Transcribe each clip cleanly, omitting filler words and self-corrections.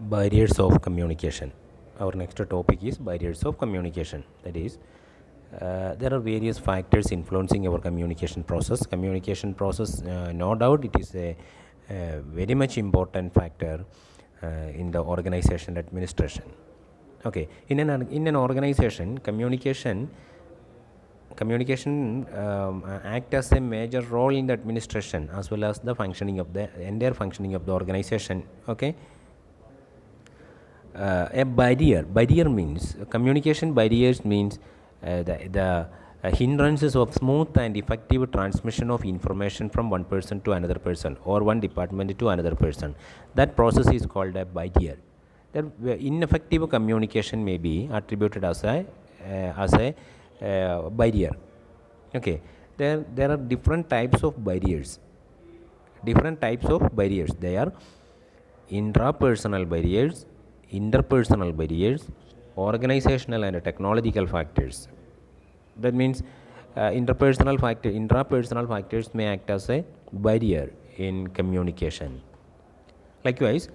Barriers of communication. Our next topic is barriers of communication. That is, there are various factors influencing our communication process. Communication process, no doubt, it is a very much important factor in the organization administration. Okay, in an organization, communication act as a major role in the administration as well as the functioning of the entire functioning of the organization. Okay, a barrier means communication barriers means the hindrances of smooth and effective transmission of information from one person to another person or one department to another person. That process is called a barrier. That ineffective communication may be attributed as a barrier. Okay, there are different types of barriers. They are intrapersonal barriers, interpersonal barriers, organizational and technological factors. That means intrapersonal factors may act as a barrier in communication. Likewise,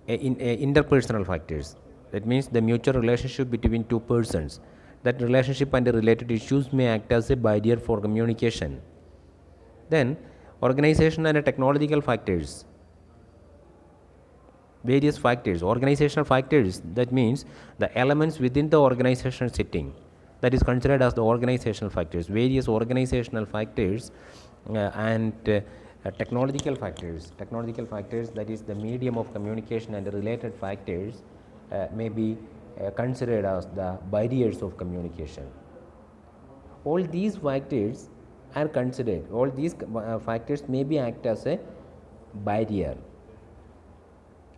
interpersonal factors. That means the mutual relationship between two persons. That relationship and the related issues may act as a barrier for communication. Then, organizational and technological factors. Various factors, organizational factors, that means the elements within the organizational setting, that is considered as the organizational factors. Various organizational factors and technological factors, that is the medium of communication and the related factors may be considered as the barriers of communication. All these factors are considered, all these factors may be act as a barrier.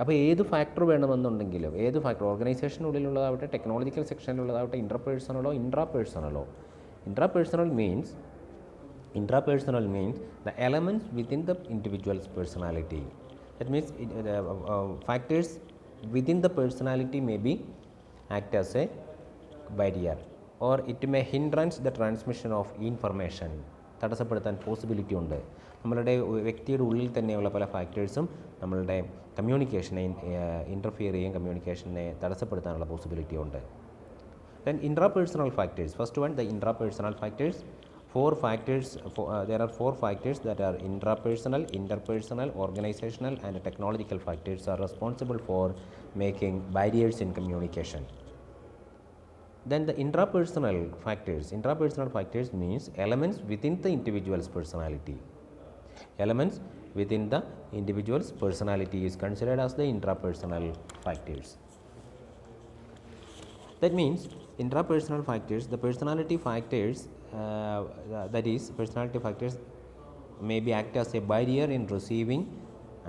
അപ്പോൾ ഏത് factor വേണമെന്നുണ്ടെങ്കിലും ഏത് factor ഓർഗനൈസേഷനുള്ളിലുള്ളതാവട്ടെ technological സെക്ഷനിലുള്ളതാവട്ടെ intrapersonal means the elements within the individual's personality. That means factors within the personality may be act as a barrier or it may hindrance the transmission of information. തടസ്സപ്പെടുത്താൻ possibility ഉണ്ട്. നമ്മളുടെ വ്യക്തിയുടെ ഉള്ളിൽ തന്നെയുള്ള പല ഫാക്ടേഴ്സും നമ്മളുടെ കമ്മ്യൂണിക്കേഷനെ ഇൻ്റർഫിയർ ചെയ്യും, കമ്മ്യൂണിക്കേഷനെ തടസ്സപ്പെടുത്താനുള്ള പോസിബിലിറ്റി ഉണ്ട്. Then intrapersonal factors. First one, the intrapersonal factors. There are four factors that are intrapersonal, interpersonal, organizational and technological factors are responsible for making barriers in communication. Then the intrapersonal factors means elements within the individual's personality. Elements within the individual's personality is considered as the intrapersonal factors. That means intrapersonal factors, the personality factors, personality factors may be act as a barrier in receiving,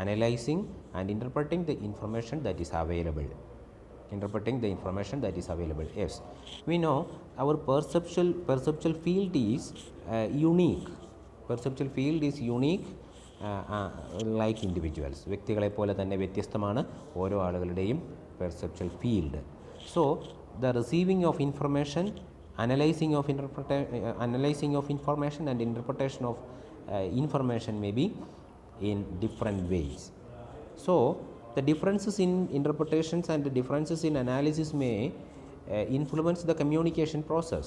analyzing and interpreting the information that is available. Yes, we know our perceptual field is unique. Perceptual field is unique like individuals. വ്യക്തികളെ പോലെ തന്നെ വ്യത്യസ്തമാണ് ഓരോ ആളുകളുടെയും perceptual field. So the receiving of information, analyzing of information and interpretation of information may be in different ways. So the differences in interpretations and the differences in analysis may influence the communication process.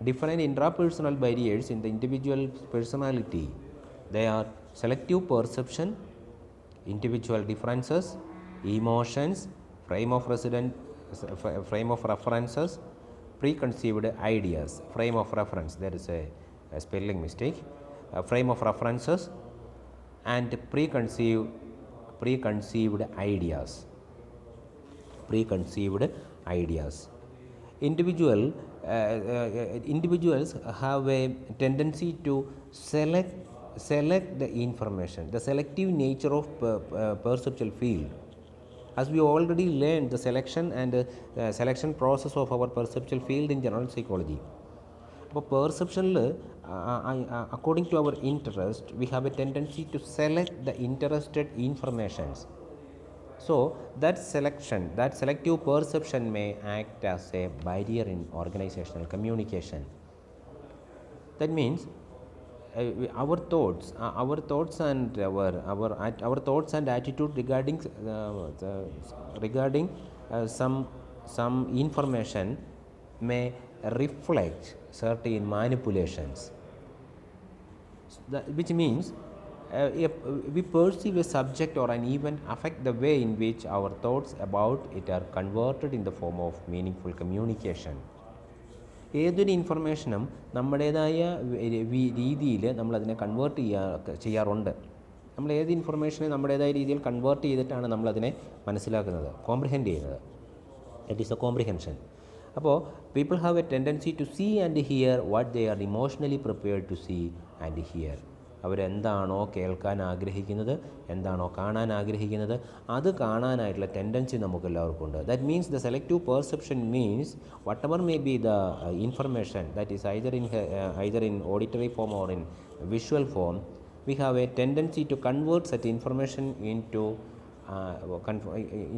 Different intrapersonal barriers in the individual personality, they are selective perception, individual differences, emotions, frame of references, preconceived ideas. Frame of reference, there is a spelling mistake. Frame of references and preconceived ideas. Individuals have a tendency to select the information, the selective nature of perceptual field. As we already learned the selection and selection process of our perceptual field in general psychology. അപ്പോൾ പെർസെപ്ഷനിൽ according to our interest we have a tendency to select the interested informations. So that selective perception may act as a barrier in organizational communication. That means our thoughts and our thoughts and attitude regarding regarding some information may reflect certain manipulations, which means if we perceive a subject or an event affect the way in which our thoughts about it are converted in the form of meaningful communication. ഏതൊരു ഇൻഫർമേഷനും നമ്മുടേതായ രീതിയിൽ നമ്മളതിനെ convert ചെയ്യാറുണ്ട്. നമ്മൾ ഏത് ഇൻഫർമേഷനെ നമ്മുടേതായ രീതിയിൽ convert ചെയ്തിട്ടാണ് നമ്മളതിനെ മനസ്സിലാക്കുന്നത്, കോംപ്രിഹെൻഡ് ചെയ്യുന്നത്. That is a comprehension. അപ്പോൾ people have a tendency to see and hear what they are emotionally prepared to see and hear. അവരെന്താണോ കേൾക്കാൻ ആഗ്രഹിക്കുന്നത്, എന്താണോ കാണാൻ ആഗ്രഹിക്കുന്നത്, അത് കാണാനായിട്ടുള്ള ടെൻഡൻസി നമുക്ക് എല്ലാവർക്കും ഉണ്ട്. That means the selective perception means what ever may be the information that is either in auditory form or in visual form, we have a tendency to convert such information into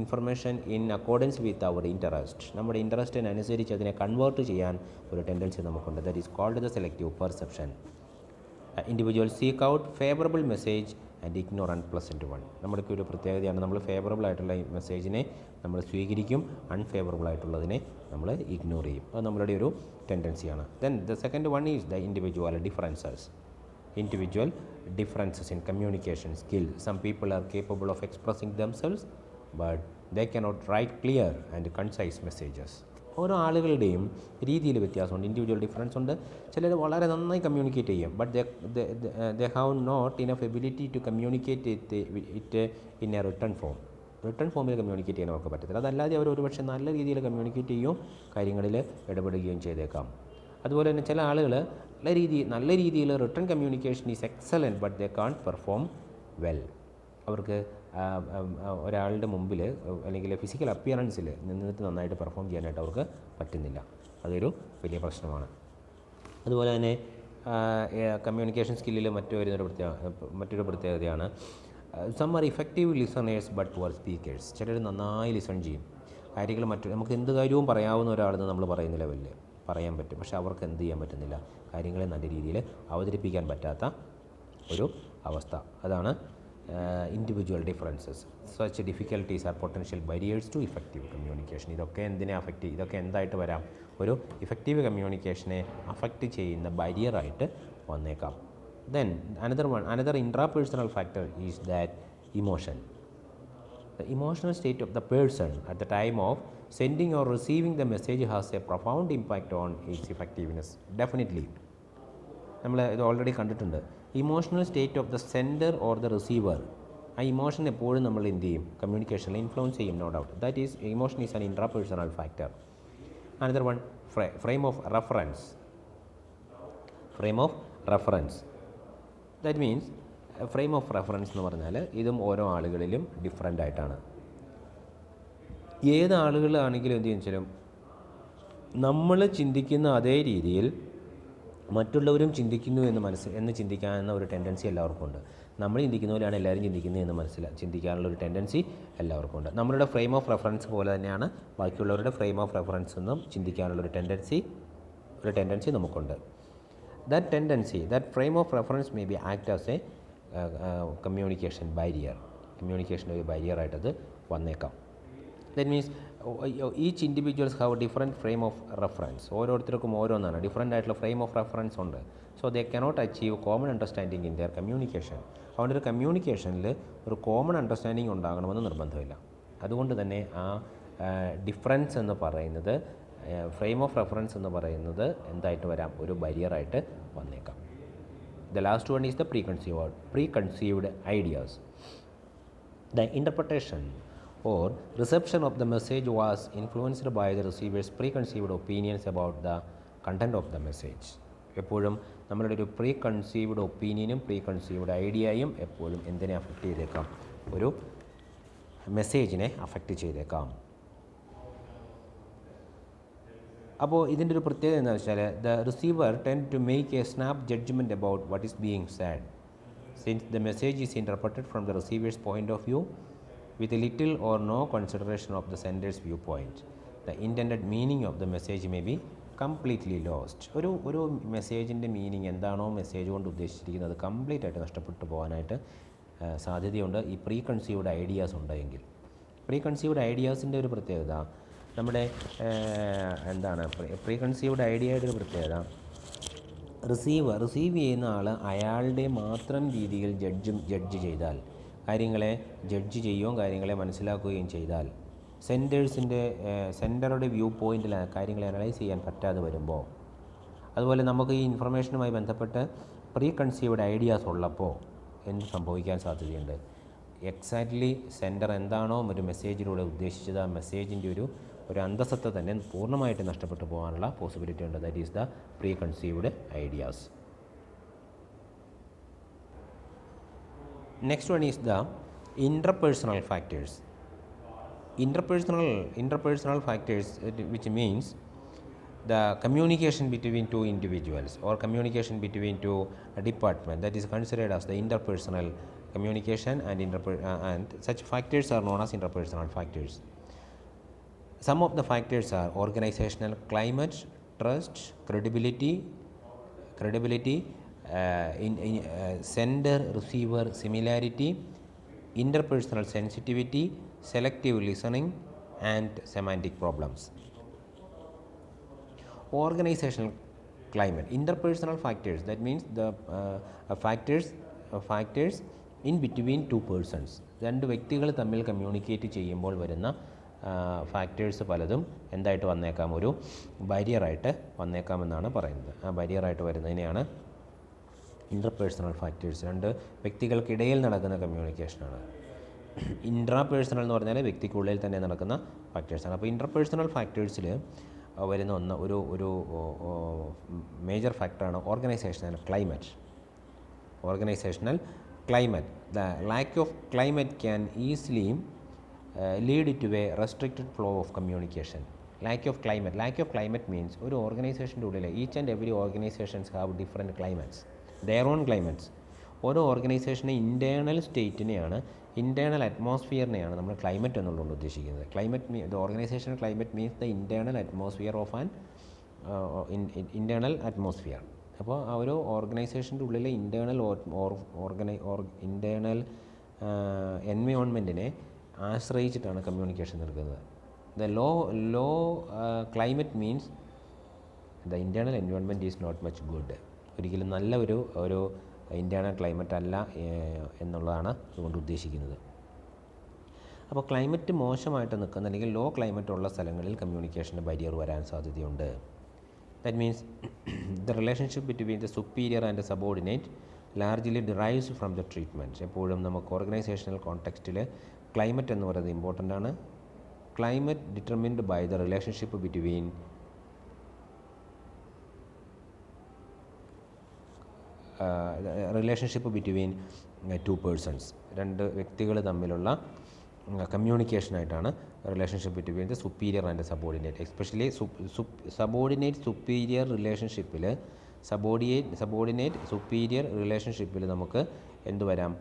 information in accordance with our interest. നമ്മുടെ ഇൻട്രസ്റ്റിനനുസരിച്ച് അതിനെ convert ചെയ്യാൻ ഒരു tendency നമുക്കുണ്ട്. That is called the selective perception. Individual seek out favourable message and ignore unpleasant one. നമ്മുടെയൊക്കെ ഒരു പ്രത്യേകതയാണ്, നമ്മൾ favourable ആയിട്ടുള്ള മെസ്സേജിനെ നമ്മൾ സ്വീകരിക്കും, അൺഫേവറബിൾ ആയിട്ടുള്ളതിനെ നമ്മൾ ഇഗ്നോർ ചെയ്യും. അത് നമ്മളുടെ ഒരു ടെൻഡൻസിയാണ്. Then the second one is the individual differences. Individual differences in communication skill. Some people are capable of expressing themselves, but they cannot write clear and concise messages. ഓരോ ആളുകളുടെയും രീതിയിൽ വ്യത്യാസമുണ്ട്, ഇൻഡിവിജ്വൽ ഡിഫറൻസ് ഉണ്ട്. ചിലർ വളരെ നന്നായി കമ്മ്യൂണിക്കേറ്റ് ചെയ്യും, but they have not enough ability to communicate it in a written form. Written ഫോമിൽ കമ്മ്യൂണിക്കേറ്റ് ചെയ്യാൻ അവർക്ക് പറ്റത്തില്ല. അതല്ലാതെ അവർ ഒരുപക്ഷെ നല്ല രീതിയിൽ കമ്മ്യൂണിക്കേറ്റ് ചെയ്യുകയും കാര്യങ്ങളിൽ ഇടപെടുകയും ചെയ്തേക്കാം. അതുപോലെ തന്നെ ചില ആളുകൾ നല്ല രീതിയിൽ written communication is excellent, but they can't perform well. അവർക്ക് ഒരാളുടെ മുമ്പിൽ അല്ലെങ്കിൽ ഫിസിക്കൽ അപ്പിയറൻസിൽ നിന്നിട്ട് നന്നായിട്ട് പെർഫോം ചെയ്യാനായിട്ട് അവർക്ക് പറ്റുന്നില്ല. അതൊരു വലിയ പ്രശ്നമാണ്. അതുപോലെ തന്നെ കമ്മ്യൂണിക്കേഷൻ സ്കില്ലിൽ മറ്റൊരു പ്രത്യേകതയാണ് some are effective listeners but poor speakers. ചിലർ നന്നായി ലിസൺ ചെയ്യും, കാര്യങ്ങൾ നമുക്ക് എന്ത് കാര്യവും പറയാവുന്ന ഒരാളെന്ന് നമ്മൾ പറയുന്ന ലെവലിൽ പറയാൻ പറ്റും, പക്ഷേ അവർക്ക് എന്ത് ചെയ്യാൻ പറ്റുന്നില്ല, കാര്യങ്ങളെ നല്ല രീതിയിൽ അവതരിപ്പിക്കാൻ പറ്റാത്ത ഒരു അവസ്ഥ. അതാണ് individual differences. Such difficulties are potential barriers to effective communication. ഇതൊക്കെ എന്തായിട്ട് വരാം, ഒരു ഇഫക്റ്റീവ് കമ്മ്യൂണിക്കേഷനെ അഫക്റ്റ് ചെയ്യുന്ന ബാരിയറായിട്ട് വന്നേക്കാം. Then another intrapersonal factor is that emotion. The emotional state of the person at the time of sending or receiving the message has a profound impact on its effectiveness. Definitely. നമ്മൾ ഇത് already കണ്ടിട്ടുണ്ട്. Emotional state of the sender or the receiver, ആ emotion എപ്പോഴും നമ്മൾ എന്ത് ചെയ്യും, കമ്മ്യൂണിക്കേഷനിൽ influence ചെയ്യും, no doubt. That is emotion is an intrapersonal factor. Another one frame of reference. That means frame of reference എന്ന് പറഞ്ഞാൽ ഇതും ഓരോ ആളുകളിലും ഡിഫറെൻ്റ് ആയിട്ടാണ്. ഏത് ആളുകളാണെങ്കിലും എന്ത് ചെയ്യുന്നതിനും നമ്മൾ ചിന്തിക്കുന്ന അതേ രീതിയിൽ മറ്റുള്ളവരും ചിന്തിക്കുന്നു എന്ന് ചിന്തിക്കാവുന്ന ഒരു ടെൻഡൻസി എല്ലാവർക്കും ഉണ്ട്. നമ്മൾ ചിന്തിക്കുന്ന പോലെയാണ് എല്ലാവരും ചിന്തിക്കുന്നത് എന്ന് ചിന്തിക്കാനുള്ള ഒരു ടെൻഡൻസി എല്ലാവർക്കും ഉണ്ട്. നമ്മളുടെ ഫ്രെയിം ഓഫ് റെഫറൻസ് പോലെ തന്നെയാണ് ബാക്കിയുള്ളവരുടെ ഫ്രെയിം ഓഫ് റെഫറൻസ് എന്നും ചിന്തിക്കാനുള്ളൊരു ടെൻഡൻസി നമുക്കുണ്ട്. that frame of reference may be act as a communication barrier. Communication ഒരു ബാരിയറായിട്ടത് വന്നേക്കാം. That means each individuals have different frame of reference. ഓരോരുത്തർക്കും ഓരോന്നാണ്, ഡിഫറെൻ്റ് ആയിട്ടുള്ള ഫ്രെയിം ഓഫ് റെഫറൻസ് ഉണ്ട്. So they cannot achieve common understanding in there communication. അതുകൊണ്ട് ഒരു കമ്മ്യൂണിക്കേഷനിൽ ഒരു common understanding ഉണ്ടാകണമെന്ന് നിർബന്ധമില്ല. അതുകൊണ്ട് തന്നെ ആ ഡിഫറൻസ് എന്ന് പറയുന്നത്, ഫ്രെയിം ഓഫ് റെഫറൻസ് എന്ന് പറയുന്നത് എന്തായിട്ട് വരാം, ഒരു ബാരിയറായിട്ട് വന്നേക്കാം. The last one is the preconceived ideas. The interpretation or reception of the message was influenced by the receiver's preconceived opinions about the content of the message. എപ്പോഴും നമ്മളുടെ ഒരു പ്രീകൺസീവ്ഡ് ഒപ്പീനിയനും പ്രീകൺസീവ്ഡ് ഐഡിയയും എപ്പോഴും എന്തിനെ അഫക്റ്റ് ചെയ്തേക്കാം, ഒരു മെസ്സേജിനെ അഫക്റ്റ് ചെയ്തേക്കാം. അപ്പോൾ ഇതിൻ്റെ ഒരു പ്രത്യേകത എന്താണെന്ന് വെച്ചാൽ the receiver tend to make a snap judgement about what is being said. Since the message is interpreted from the receiver's point of view with little or no consideration of the sender's view point, the intended meaning of the message may be completely lost. ഒരു മെസ്സേജിൻ്റെ meaning എന്താണോ message കൊണ്ട് ഉദ്ദേശിച്ചിരിക്കുന്നത് അത് complete ആയിട്ട് നഷ്ടപ്പെട്ടു പോകാനായിട്ട് സാധ്യതയുണ്ട് ഈ പ്രീ കൺസീവ്ഡ് ഐഡിയാസ് ഉണ്ടെങ്കിൽ. പ്രീ കൺസീവ്ഡ് ഐഡിയാസിൻ്റെ ഒരു പ്രത്യേകത നമ്മുടെ എന്താണ് പ്രീ കൺസീവ്ഡ് ഐഡിയയുടെ ഒരു പ്രത്യേകത റിസീവ് ചെയ്യുന്ന ആൾ അയാളുടെ മാത്രം രീതിയിൽ ജഡ്ജ് ചെയ്താൽ, കാര്യങ്ങളെ ജഡ്ജ് ചെയ്യുകയും കാര്യങ്ങളെ മനസ്സിലാക്കുകയും ചെയ്താൽ, സെൻറ്ററുടെ വ്യൂ പോയിൻറ്റിൽ കാര്യങ്ങളെ അനലൈസ് ചെയ്യാൻ പറ്റാതെ വരുമ്പോൾ, അതുപോലെ നമുക്ക് ഈ ഇൻഫർമേഷനുമായി ബന്ധപ്പെട്ട് പ്രീ കൺസീവ്ഡ് ഐഡിയാസ് ഉള്ളപ്പോൾ എന്ത് സംഭവിക്കാൻ സാധ്യതയുണ്ട്? എക്സാക്ട്ലി സെൻറ്റർ എന്താണോ ഒരു മെസ്സേജിലൂടെ ഉദ്ദേശിച്ചത് ആ മെസ്സേജിൻ്റെ ഒരു അന്തസത്ത തന്നെ പൂർണ്ണമായിട്ട് നഷ്ടപ്പെട്ടു പോകാനുള്ള പോസിബിലിറ്റി ഉണ്ട്. That is the pre conceived ideas. Next one is the interpersonal factors. Interpersonal factors, which means the communication between two individuals or communication between two departments, that is considered as the interpersonal communication, and such factors are known as interpersonal factors. Some of the factors are organizational climate, trust, credibility, sender receiver similarity, interpersonal sensitivity, selective listening, and semantic problems. Organizational climate, interpersonal factors, that means the factors in between two persons. രണ്ട് വ്യക്തികൾ തമ്മിൽ communicate ചെയ്യുമ്പോൾ വരുന്ന factors പലതും എന്തായിട്ട് വന്നേക്കാം, ഒരു ബാരിയറായിട്ട് വന്നേക്കാമെന്നാണ് പറയുന്നത്. ആ ബാരിയറായിട്ട് വരുന്നതിനെയാണ് ഇൻ്റർപേഴ്സണൽ ഫാക്ടേഴ്സ്. രണ്ട് വ്യക്തികൾക്കിടയിൽ നടക്കുന്ന കമ്മ്യൂണിക്കേഷനാണ്. ഇൻട്രാപേഴ്സണൽ എന്ന് പറഞ്ഞാൽ വ്യക്തിക്കുള്ളിൽ തന്നെ നടക്കുന്ന ഫാക്ടേഴ്സാണ്. അപ്പോൾ ഇൻ്റർപേഴ്സണൽ ഫാക്ടേഴ്സിൽ വരുന്ന ഒരു മേജർ ഫാക്ടറാണ് organisational climate. The lack of climate can easily lead to a restricted flow of communication. Lack of climate means ഒരു ഓർഗനൈസേഷൻ്റെ ഉള്ളിൽ each and every organisations have different climates, their own climates. ഓരോ ഓർഗനൈസേഷൻ്റെ internal സ്റ്റേറ്റിനെയാണ്, internal അറ്റ്മോസ്ഫിയറിനെയാണ് നമ്മൾ climate എന്നുള്ളത് ഉദ്ദേശിക്കുന്നത്. The organisation climate means the internal atmosphere of internal atmosphere. അപ്പോൾ ആ ഒരു ഓർഗനൈസേഷൻ്റെ ഉള്ളിലെ ഇൻറ്റേർണൽ എൻവയോൺമെൻറ്റിനെ ആശ്രയിച്ചിട്ടാണ് കമ്മ്യൂണിക്കേഷൻ നടക്കുന്നത്. The low climate means the internal environment is not much good. ഒരിക്കലും നല്ല ഒരു ഇൻറ്റേർണൽ ക്ലൈമറ്റ് അല്ല എന്നുള്ളതാണ് അതുകൊണ്ട് ഉദ്ദേശിക്കുന്നത്. അപ്പോൾ ക്ലൈമറ്റ് മോശമായിട്ട് നിൽക്കുന്ന അല്ലെങ്കിൽ ലോ ക്ലൈമറ്റ് ഉള്ള സ്ഥലങ്ങളിൽ കമ്മ്യൂണിക്കേഷന് ബാരിയർ വരാൻ സാധ്യതയുണ്ട്. That means the relationship between the superior and the subordinate largely derives from the treatment. എപ്പോഴും നമുക്ക് ഓർഗനൈസേഷണൽ കോണ്ടെക്സ്റ്റിൽ ക്ലൈമറ്റ് എന്ന് പറയുന്നത് ഇമ്പോർട്ടൻ്റ് ആണ്. Climate determined by the relationship between two persons. രണ്ട് വ്യക്തികൾ തമ്മിലുള്ള കമ്മ്യൂണിക്കേഷനായിട്ടാണ് relationship between the superior and subordinate. Especially subordinate superior റിലേഷൻഷിപ്പിൽ നമുക്ക് എന്ത് വരാം,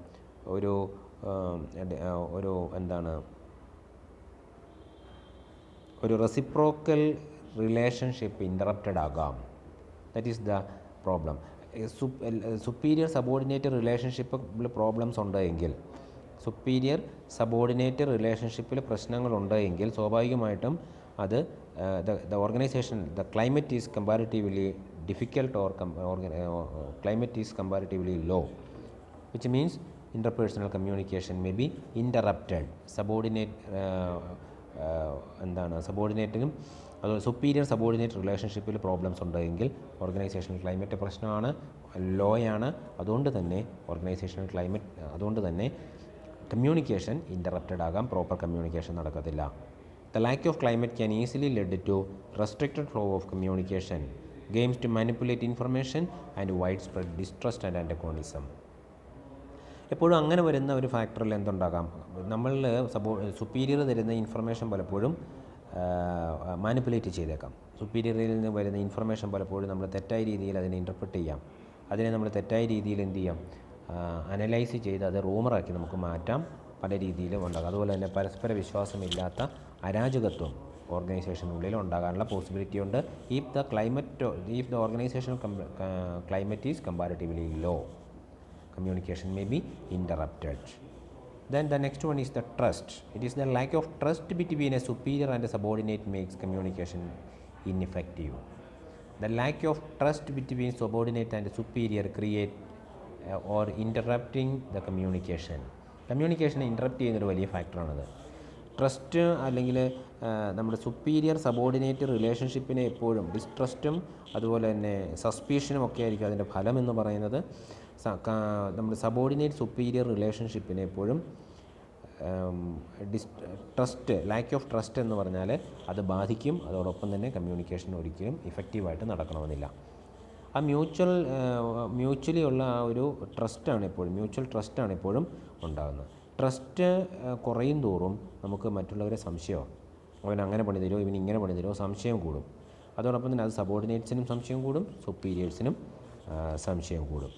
ഒരു റെസിപ്രോക്കൽ റിലേഷൻഷിപ്പ് ഇൻ്ററപ്റ്റഡ് ആകാം. That is the problem. Superior subordinate റിലേഷൻഷിപ്പിൽ പ്രോബ്ലംസ് ഉണ്ടെങ്കിൽ, സുപ്പീരിയർ സബോർഡിനേറ്റ് റിലേഷൻഷിപ്പിൽ പ്രശ്നങ്ങളുണ്ടെങ്കിൽ സ്വാഭാവികമായിട്ടും അത് the organisation the climate is comparatively difficult or climate is comparatively low, which means interpersonal communication may be interrupted. സബോർഡിനേറ്റിനും അതുപോലെ superior subordinate റിലേഷൻഷിപ്പിൽ പ്രോബ്ലംസ് ഉണ്ടെങ്കിൽ ഓർഗനൈസേഷണൽ ക്ലൈമറ്റ് പ്രശ്നമാണ്, ലോയാണ്. അതുകൊണ്ട് തന്നെ കമ്മ്യൂണിക്കേഷൻ ഇൻ്ററപ്റ്റഡ് ആകാം, പ്രോപ്പർ കമ്മ്യൂണിക്കേഷൻ നടക്കത്തില്ല. The lack of climate can easily lead to restricted flow of communication, games to manipulate information and wide spread distrust and antagonism. എപ്പോഴും അങ്ങനെ വരുന്ന ഒരു ഫാക്ടറിൽ എന്തുണ്ടാകാം, നമ്മളിൽ സുപ്പീരിയർ തരുന്ന ഇൻഫർമേഷൻ പലപ്പോഴും മാനിപ്പുലേറ്റ് ചെയ്തേക്കാം. സുപ്പീരിയറിൽ നിന്ന് വരുന്ന ഇൻഫർമേഷൻ പലപ്പോഴും നമ്മൾ തെറ്റായ രീതിയിൽ അതിനെ ഇൻ്റർപ്രറ്റ് ചെയ്യാം. അതിനെ നമ്മൾ തെറ്റായ രീതിയിൽ എന്ത് ചെയ്യാം, അനലൈസ് ചെയ്ത് അത് റൂമറാക്കി നമുക്ക് മാറ്റാം. പല രീതിയിലും ഉണ്ടാകും. അതുപോലെ തന്നെ പരസ്പര വിശ്വാസമില്ലാത്ത അരാജകത്വം ഓർഗനൈസേഷനുള്ളിൽ ഉണ്ടാകാനുള്ള പോസിബിലിറ്റി ഉണ്ട്. If the organisational climate is comparatively low, communication may be interrupted. Then the next one is the trust. It is the lack of trust between a superior and a subordinate makes communication ineffective. The lack of trust between subordinate and superior create or interrupting the communication. കമ്മ്യൂണിക്കേഷനെ interrupt ചെയ്യുന്നൊരു വലിയ ഫാക്ടറാണത്. Trust അല്ലെങ്കിൽ നമ്മുടെ superior subordinate റിലേഷൻഷിപ്പിനെ എപ്പോഴും ഡിസ്ട്രസ്റ്റും അതുപോലെ തന്നെ സസ്പീഷനും ഒക്കെ ആയിരിക്കും അതിൻ്റെ ഫലം എന്ന് പറയുന്നത്. നമ്മുടെ സബോർഡിനേറ്റ് സുപ്പീരിയർ റിലേഷൻഷിപ്പിനെ എപ്പോഴും ട്രസ്റ്റ്, ലാക്ക് ഓഫ് ട്രസ്റ്റ് എന്ന് പറഞ്ഞാൽ അത് ബാധിക്കും. അതോടൊപ്പം തന്നെ കമ്മ്യൂണിക്കേഷൻ ഒരിക്കലും ഇഫക്റ്റീവായിട്ട് നടക്കണമെന്നില്ല. ആ മ്യൂച്വലി ഉള്ള ആ ഒരു മ്യൂച്വൽ ട്രസ്റ്റാണ് എപ്പോഴും ഉണ്ടാകുന്നത്. ട്രസ്റ്റ് കുറയും തോറും നമുക്ക് മറ്റുള്ളവരെ സംശയമാണ്, അവൻ അങ്ങനെ പണി തരുമോ, ഇവൻ ഇങ്ങനെ പണി തരുമോ, സംശയം കൂടും. അതോടൊപ്പം തന്നെ അത് സബോർഡിനേറ്റ്സിനും സംശയം കൂടും, സുപ്പീരിയേഴ്സിനും സംശയം കൂടും.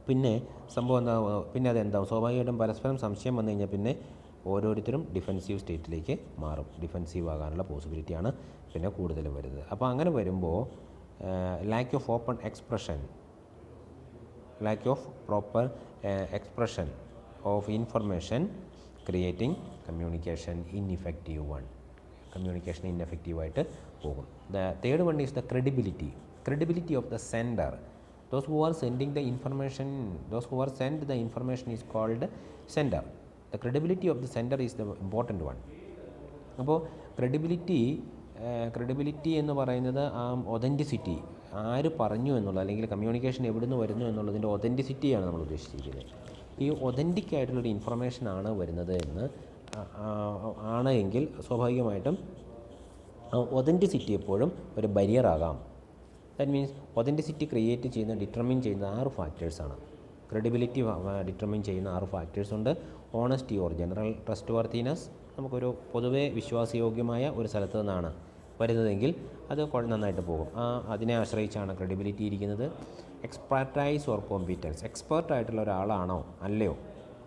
പിന്നെ സംഭവം പിന്നെ അതെന്താവും, സ്വാഭാവികമായിട്ടും പരസ്പരം സംശയം വന്നു കഴിഞ്ഞാൽ പിന്നെ ഓരോരുത്തരും ഡിഫെൻസീവ് സ്റ്റേറ്റിലേക്ക് മാറും. ഡിഫെൻസീവ് ആകാനുള്ള പോസിബിലിറ്റിയാണ് പിന്നെ കൂടുതലും വരുന്നത്. അപ്പോൾ അങ്ങനെ വരുമ്പോൾ lack of open expression, lack of proper expression of information creating communication ineffective one. Communication ഇൻഎഫക്റ്റീവായിട്ട് പോകും. The third one is the credibility of the sender. Those who are sent the information is called sender. The credibility of the sender is the important one. അപ്പോൾ credibility എന്ന് പറയുന്നത് ആ authenticity, ആര് പറഞ്ഞു എന്നുള്ളത് അല്ലെങ്കിൽ കമ്മ്യൂണിക്കേഷൻ എവിടെ നിന്ന് വരുന്നു എന്നുള്ളതിൻ്റെ ഒതൻറ്റിസിറ്റിയാണ് നമ്മൾ ഉദ്ദേശിച്ചിരിക്കുന്നത്. ഈ ഒതൻറ്റിക് ആയിട്ടുള്ളൊരു ഇൻഫർമേഷനാണ് വരുന്നത് എങ്കിൽ സ്വാഭാവികമായിട്ടും ഒതൻറ്റിസിറ്റി എപ്പോഴും ഒരു ബരിയറാകാം. ദാറ്റ് മീൻസ് ഒതൻറ്റിസിറ്റി ഡിറ്റർമിൻ ചെയ്യുന്ന 6 ഫാക്ടേഴ്സാണ്. ക്രെഡിബിലിറ്റി ഡിറ്റർമിൻ ചെയ്യുന്ന 6 ഫാക്ടേഴ്സ് ഉണ്ട്. Honesty or general trust worthiness, നമുക്കൊരു പൊതുവേ വിശ്വാസയോഗ്യമായ ഒരു സ്ഥലത്ത് നിന്നാണ് വരുന്നതെങ്കിൽ അത് നന്നായിട്ട് പോകും. അതിനെ ആശ്രയിച്ചാണ് ക്രെഡിബിലിറ്റി ഇരിക്കുന്നത്. എക്സ്പെർട്ടൈസ് ഓർ കോമ്പീറ്റൻസ്, എക്സ്പേർട്ടായിട്ടുള്ള ഒരാളാണോ അല്ലയോ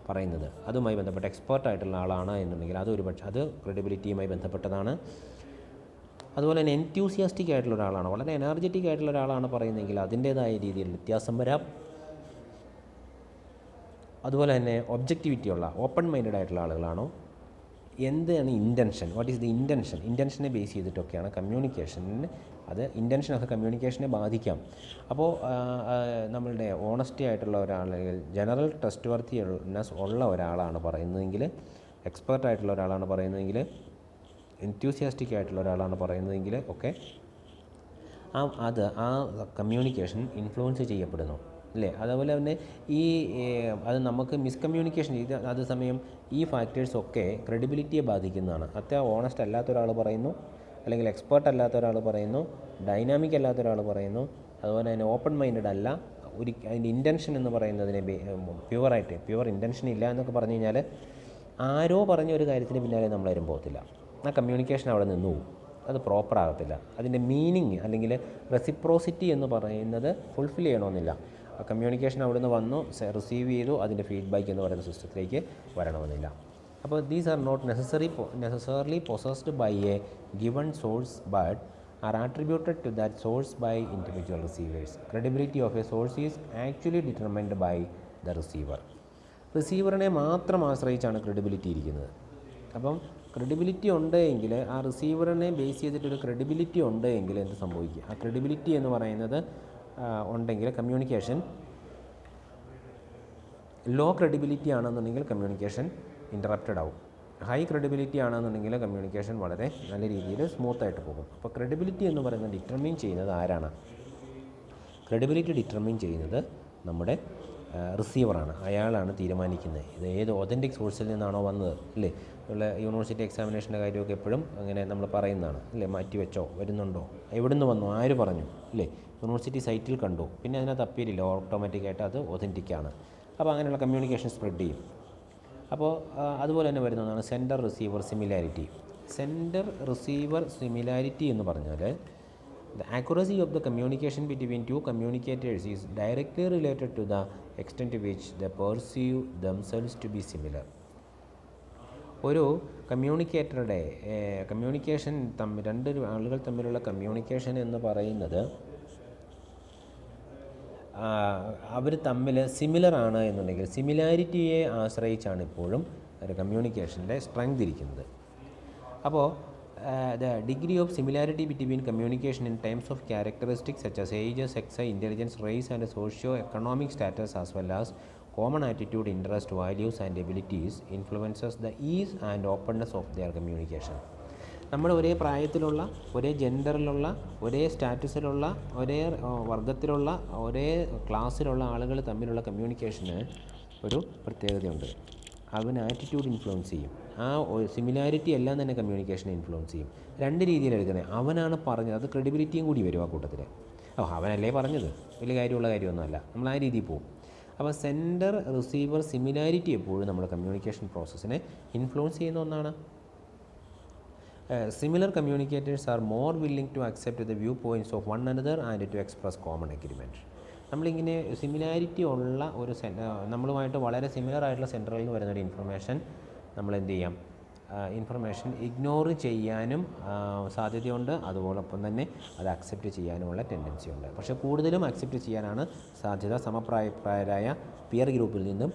പറയുന്നത്, അതുമായി ബന്ധപ്പെട്ട എക്സ്പേർട്ടായിട്ടുള്ള ആളാണ് എന്നുണ്ടെങ്കിൽ അത് ക്രെഡിബിലിറ്റിയുമായി ബന്ധപ്പെട്ടതാണ്. അതുപോലെ തന്നെ എൻത്യൂസിയാസ്റ്റിക് ആയിട്ടുള്ള ഒരാളാണ്, വളരെ എനർജറ്റിക് ആയിട്ടുള്ള ഒരാളാണ് പറയുന്നതെങ്കിൽ അതിൻ്റേതായ രീതിയിൽ വ്യത്യാസം വരാം. അതുപോലെ തന്നെ ഒബ്ജക്റ്റിവിറ്റി ഉള്ള ഓപ്പൺ മൈൻഡഡ് ആയിട്ടുള്ള ആളുകളാണോ, എന്താണ് ഇൻറ്റൻഷൻ, വാട്ട് ഈസ് ദി ഇൻറ്റൻഷനെ ബേസ് ചെയ്തിട്ടൊക്കെയാണ് കമ്മ്യൂണിക്കേഷന്, അത് ഇൻറ്റൻഷനൊക്കെ കമ്മ്യൂണിക്കേഷനെ ബാധിക്കാം. അപ്പോൾ നമ്മളുടെ ഓണസ്റ്റി ആയിട്ടുള്ള ഒരാൾ, ജനറൽ ട്രസ്റ്റ് വർത്തിനെസ് ഉള്ള ഒരാളാണ് പറയുന്നതെങ്കിൽ, എക്സ്പേർട്ടായിട്ടുള്ള ഒരാളാണ് പറയുന്നതെങ്കിൽ, എൻത്യൂസിയാസ്റ്റിക് ആയിട്ടുള്ള ഒരാളാണ് പറയുന്നതെങ്കിൽ ഒക്കെ ആ കമ്മ്യൂണിക്കേഷൻ ഇൻഫ്ലുവൻസ് ചെയ്യപ്പെടുന്നു അല്ലേ. അതേപോലെ തന്നെ അത് നമുക്ക് മിസ്കമ്മ്യൂണിക്കേഷൻ അതേസമയം ഈ ഫാക്ടേഴ്സൊക്കെ ക്രെഡിബിലിറ്റിയെ ബാധിക്കുന്നതാണ്. ഓണസ്റ്റ് അല്ലാത്ത ഒരാൾ പറയുന്നു, അല്ലെങ്കിൽ എക്സ്പേർട്ട് അല്ലാത്ത ഒരാൾ പറയുന്നു, ഡൈനാമിക് അല്ലാത്ത ഒരാൾ പറയുന്നു, അതുപോലെ തന്നെ ഓപ്പൺ മൈൻഡഡ് അല്ല, അതിൻ്റെ ഇൻറ്റൻഷൻ എന്ന് പറയുന്നതിനെ പ്യുവർ ഇൻറ്റൻഷൻ ഇല്ല എന്നൊക്കെ പറഞ്ഞു കഴിഞ്ഞാൽ ആരോ പറഞ്ഞ ഒരു കാര്യത്തിന് പിന്നാലെ നമ്മളാരും പോകത്തില്ല. ആ കമ്മ്യൂണിക്കേഷൻ അവിടെ നിന്ന് പോകും, അത് പ്രോപ്പർ ആകത്തില്ല. അതിൻ്റെ മീനിങ് അല്ലെങ്കിൽ റെസിപ്രോസിറ്റി എന്ന് പറയുന്നത് ഫുൾഫിൽ ചെയ്യണമെന്നില്ല. ആ കമ്മ്യൂണിക്കേഷൻ അവിടെ നിന്ന് വന്നു, റിസീവ് ചെയ്തു, അതിൻ്റെ ഫീഡ്ബാക്ക് എന്ന് പറയുന്ന സിസ്റ്റത്തിലേക്ക് വരണമെന്നില്ല. അപ്പോൾ these are not necessarily possessed by a given source but are attributed to that source by individual receivers. Credibility of a source is actually determined by the receiver. റിസീവറിനെ മാത്രം ആശ്രയിച്ചാണ് ക്രെഡിബിലിറ്റി ഇരിക്കുന്നത്. അപ്പം ക്രെഡിബിലിറ്റി ഉണ്ട് എങ്കിൽ, ആ റിസീവറിനെ ബേസ് ചെയ്തിട്ടൊരു ക്രെഡിബിലിറ്റി ഉണ്ട് എങ്കിൽ എന്ത് സംഭവിക്കും, ആ ക്രെഡിബിലിറ്റി എന്ന് പറയുന്നത് ഉണ്ടെങ്കിൽ കമ്മ്യൂണിക്കേഷൻ ലോ ക്രെഡിബിലിറ്റി ആണെന്നുണ്ടെങ്കിൽ കമ്മ്യൂണിക്കേഷൻ ഇൻറ്ററപ്റ്റഡ് ആവും. ഹൈ ക്രെഡിബിലിറ്റി ആണെന്നുണ്ടെങ്കിൽ കമ്മ്യൂണിക്കേഷൻ വളരെ നല്ല രീതിയിൽ സ്മൂത്തായിട്ട് പോകും. അപ്പോൾ ക്രെഡിബിലിറ്റി എന്ന് പറയുന്നത് ഡിറ്റർമിൻ ചെയ്യുന്നത് ആരാണ്? ക്രെഡിബിലിറ്റി ഡിറ്റർമിൻ ചെയ്യുന്നത് നമ്മുടെ റിസീവറാണ്. അയാളാണ് തീരുമാനിക്കുന്നത് ഇത് ഏത് ഒതൻറ്റിക് സോഴ്സിൽ നിന്നാണോ വന്നത് അല്ലേ. ഉള്ള യൂണിവേഴ്സിറ്റി എക്സാമിനേഷൻ്റെ കാര്യമൊക്കെ എപ്പോഴും അങ്ങനെ നമ്മൾ പറയുന്നതാണ് അല്ലേ. മാറ്റി വെച്ചോ, വരുന്നുണ്ടോ, എവിടെ നിന്ന് വന്നു, ആര് പറഞ്ഞു അല്ലേ, യൂണിവേഴ്സിറ്റി സൈറ്റിൽ കണ്ടു, പിന്നെ അതിനകത്ത് അപ്പീലില്ല, ഓട്ടോമാറ്റിക്കായിട്ട് അത് ഒതൻറ്റിക്കാണ്. അപ്പോൾ അങ്ങനെയുള്ള കമ്മ്യൂണിക്കേഷൻ സ്പ്രെഡ് ചെയ്യും. അപ്പോൾ അതുപോലെ തന്നെ വരുന്നതാണ് sender receiver similarity. Sender receiver similarity എന്ന് പറഞ്ഞാൽ the accuracy of the communication between two communicators is directly related to the extent to which they perceive themselves to be similar. ഒരു കമ്മ്യൂണിക്കേഷൻ രണ്ട് ആളുകൾ തമ്മിലുള്ള കമ്മ്യൂണിക്കേഷൻ എന്ന് പറയുന്നത് അവർ തമ്മിൽ സിമിലർ ആണ് എന്നുണ്ടെങ്കിൽ സിമിലാരിറ്റിയെ ആശ്രയിച്ചാണ് ഇപ്പോഴും ഒരു കമ്മ്യൂണിക്കേഷൻ്റെ സ്ട്രെങ്ത് ഇരിക്കുന്നത്. അപ്പോൾ the degree of similarity between communication in terms of characteristics such as age, sex, intelligence, race and socio-economic status as well as common attitude, interest, values and abilities influences the ease and openness of their communication. നമ്മൾ ഒരേ പ്രായത്തിലുള്ള, ഒരേ ജെൻഡറിലുള്ള, ഒരേ സ്റ്റാറ്റസിലുള്ള, ഒരേ വർഗത്തിലുള്ള, ഒരേ ക്ലാസ്സിലുള്ള ആളുകൾ തമ്മിലുള്ള കമ്മ്യൂണിക്കേഷന് ഒരു പ്രത്യേകതയുണ്ട്. അവൻ ആറ്റിറ്റ്യൂഡ് ഇൻഫ്ലുവൻസ് ചെയ്യും. ആ സിമിലാരിറ്റി എല്ലാം തന്നെ കമ്മ്യൂണിക്കേഷനെ ഇൻഫ്ലുവൻസ് ചെയ്യും. രണ്ട് രീതിയിൽ എടുക്കുന്നത്. അവനാണ് പറഞ്ഞത്, അത് ക്രെഡിബിലിറ്റിയും കൂടി വരും ആ കൂട്ടത്തിൽ. അവനല്ലേ പറഞ്ഞത്, വലിയ കാര്യമുള്ള കാര്യമൊന്നുമല്ല, നമ്മൾ ആ രീതിയിൽ പോകും. അപ്പോൾ സെൻഡർ റിസീവർ സിമിലാരിറ്റി എപ്പോഴും നമ്മുടെ കമ്മ്യൂണിക്കേഷൻ പ്രോസസ്സിനെ ഇൻഫ്ലുവൻസ് ചെയ്യുന്ന ഒന്നാണ്. Similar communicators are more willing to accept the viewpoints of one another and to express common agreement. നമ്മളിങ്ങനെ സിമിലാരിറ്റി ഉള്ള ഒരു നമ്മളുമായിട്ട് വളരെ സിമിലർ ആയിട്ടുള്ള സെൻറ്ററിൽ നിന്ന് വരുന്നൊരു ഇൻഫർമേഷൻ നമ്മൾ എന്ത് ചെയ്യാം, ഇൻഫർമേഷൻ ഇഗ്നോർ ചെയ്യാനും സാധ്യതയുണ്ട്. അതുപോലൊപ്പം തന്നെ അത് അക്സെപ്റ്റ് ചെയ്യാനുമുള്ള ടെൻഡൻസി ഉണ്ട്. പക്ഷേ കൂടുതലും അക്സെപ്റ്റ് ചെയ്യാനാണ് സാധ്യത. സമപ്രായരായ പിയർ ഗ്രൂപ്പിൽ നിന്നും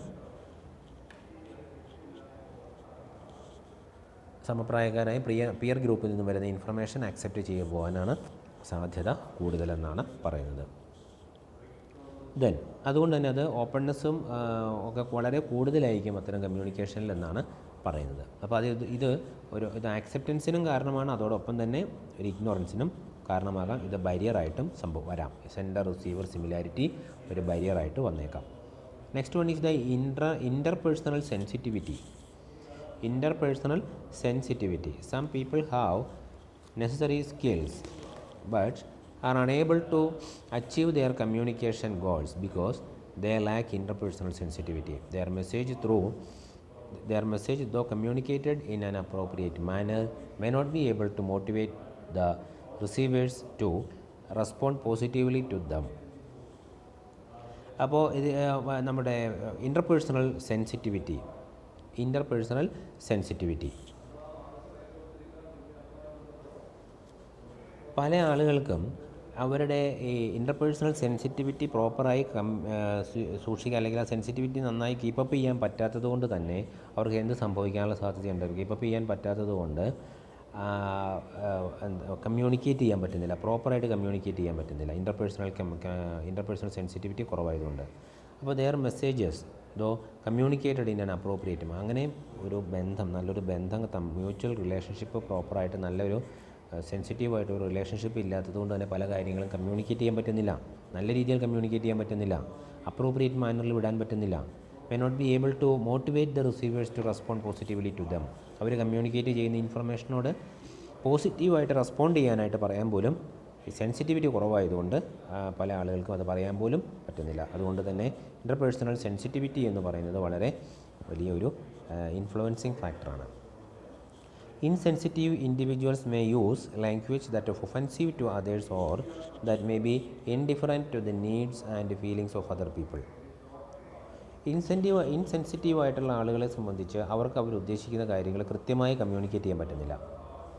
സമപ്രായക്കാരായ പിയർ ഗ്രൂപ്പിൽ നിന്നും വരുന്ന ഇൻഫർമേഷൻ അക്സെപ്റ്റ് ചെയ്തു പോകാനാണ് സാധ്യത കൂടുതലെന്നാണ് പറയുന്നത്. അതുകൊണ്ട് തന്നെ അത് ഓപ്പൺനെസ്സും ഒക്കെ വളരെ കൂടുതലായിരിക്കും അത്തരം കമ്മ്യൂണിക്കേഷനിൽ എന്നാണ് പറയുന്നത്. അപ്പോൾ ഇത് ആക്സെപ്റ്റൻസിനും കാരണമാണ്, അതോടൊപ്പം തന്നെ ഒരു ഇഗ്നോറൻസിനും കാരണമാകാം. ഇത് ബാരിയറായിട്ടും വരാം. സെൻഡർ റിസീവർ സിമിലാരിറ്റി ഒരു ബാരിയറായിട്ട് വന്നേക്കാം. Next one is the interpersonal sensitivity. Interpersonal sensitivity. Some people have necessary skills but are unable to achieve their communication goals because they lack interpersonal sensitivity. Their message, though communicated in an appropriate manner, may not be able to motivate the receivers to respond positively to them. അപ്പോൾ ഇത് നമ്മുടെ interpersonal sensitivity പല ആളുകൾക്കും അവരുടെ ഈ interpersonal sensitivity പ്രോപ്പറായി സൂക്ഷിക്കുക, അല്ലെങ്കിൽ ആ സെൻസിറ്റിവിറ്റി നന്നായി കീപ്പപ്പ് ചെയ്യാൻ പറ്റാത്തത് കൊണ്ട് തന്നെ അവർക്ക് എന്ത് സംഭവിക്കാനുള്ള സാധ്യതയുണ്ട്. കീപ്പപ്പ് ചെയ്യാൻ പറ്റാത്തത് കൊണ്ട് കമ്മ്യൂണിക്കേറ്റ് ചെയ്യാൻ പറ്റുന്നില്ല, പ്രോപ്പറായിട്ട് കമ്മ്യൂണിക്കേറ്റ് ചെയ്യാൻ പറ്റുന്നില്ല. ഇൻ്റർപേഴ്സണൽ സെൻസിറ്റിവിറ്റി കുറവായതുകൊണ്ട്. അപ്പോൾ their messages though communicated in an appropriate, അങ്ങനെ ഒരു ബന്ധം, നല്ലൊരു ബന്ധം, മ്യൂച്വൽ റിലേഷൻഷിപ്പ് പ്രോപ്പറായിട്ട് നല്ലൊരു സെൻസിറ്റീവായിട്ടൊരു റിലേഷൻഷിപ്പ് ഇല്ലാത്തതുകൊണ്ട് തന്നെ പല കാര്യങ്ങളും കമ്മ്യൂണിക്കേറ്റ് ചെയ്യാൻ പറ്റുന്നില്ല, നല്ല രീതിയിൽ കമ്മ്യൂണിക്കേറ്റ് ചെയ്യാൻ പറ്റുന്നില്ല, അപ്രോപ്രിയേറ്റ് മാനറിൽ വിടാൻ പറ്റുന്നില്ല. May not be able to motivate the receivers to respond positively to them. അവർ കമ്മ്യൂണിക്കേറ്റ് ചെയ്യുന്ന ഇൻഫർമേഷനോട് പോസിറ്റീവായിട്ട് റെസ്പോണ്ട് ചെയ്യാനായിട്ട് പറയാൻ പോലും ഈ സെൻസിറ്റിവിറ്റി കുറവായതുകൊണ്ട് പല ആളുകൾക്കും അത് പറയാൻ പോലും പറ്റുന്നില്ല. അതുകൊണ്ട് തന്നെ ഇൻ്റർപേഴ്സണൽ സെൻസിറ്റിവിറ്റി എന്ന് പറയുന്നത് വളരെ വലിയൊരു ഇൻഫ്ലുവൻസിങ് ഫാക്ടറാണ്. Insensitive individuals may use language that is offensive to others or that may be indifferent to the needs and feelings of other people. Insensitive ആയിട്ടുള്ള ആളുകളെ സംബന്ധിച്ച് അവർക്ക് അവർ ഉദ്ദേശിക്കുന്ന കാര്യങ്ങൾ കൃത്യമായി കമ്മ്യൂണിക്കേറ്റ് ചെയ്യാൻ പറ്റുന്നില്ല.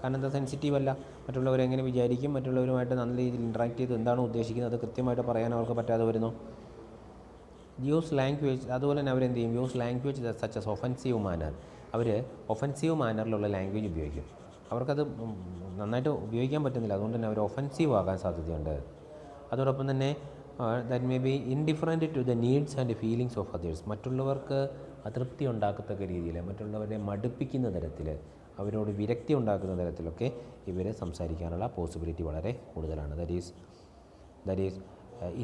കാരണം എന്താ, സെൻസിറ്റീവ് അല്ല. മറ്റുള്ളവരെങ്ങനെ വിചാരിക്കും, മറ്റുള്ളവരുമായിട്ട് നല്ല രീതിയിൽ ഇൻട്രാക്ട് ചെയ്ത് എന്താണോ ഉദ്ദേശിക്കുന്നത് അത് കൃത്യമായിട്ട് പറയാൻ അവർക്ക് പറ്റാതെ വരുന്നു. യൂസ് ലാംഗ്വേജ്, അതുപോലെ തന്നെ അവരെന്ത് ചെയ്യും, use language such as offensive manner. അവർ ഒഫൻസീവ് മാനറിലുള്ള ലാംഗ്വേജ് ഉപയോഗിക്കും. അവർക്കത് നന്നായിട്ട് ഉപയോഗിക്കാൻ പറ്റുന്നില്ല, അതുകൊണ്ട് തന്നെ അവർ ഒഫൻസീവ് ആകാൻ സാധ്യതയുണ്ട്. അതോടൊപ്പം തന്നെ that may be indifferent to the needs and feelings of others. മറ്റുള്ളവർക്ക് അതൃപ്തി ഉണ്ടാക്കത്തക്ക രീതിയിൽ, മറ്റുള്ളവരെ മടുപ്പിക്കുന്ന തരത്തിൽ, അവരോട് വിരക്തി ഉണ്ടാക്കുന്ന തരത്തിലൊക്കെ ഇവർ സംസാരിക്കാനുള്ള പോസിബിലിറ്റി വളരെ കൂടുതലാണ്. That is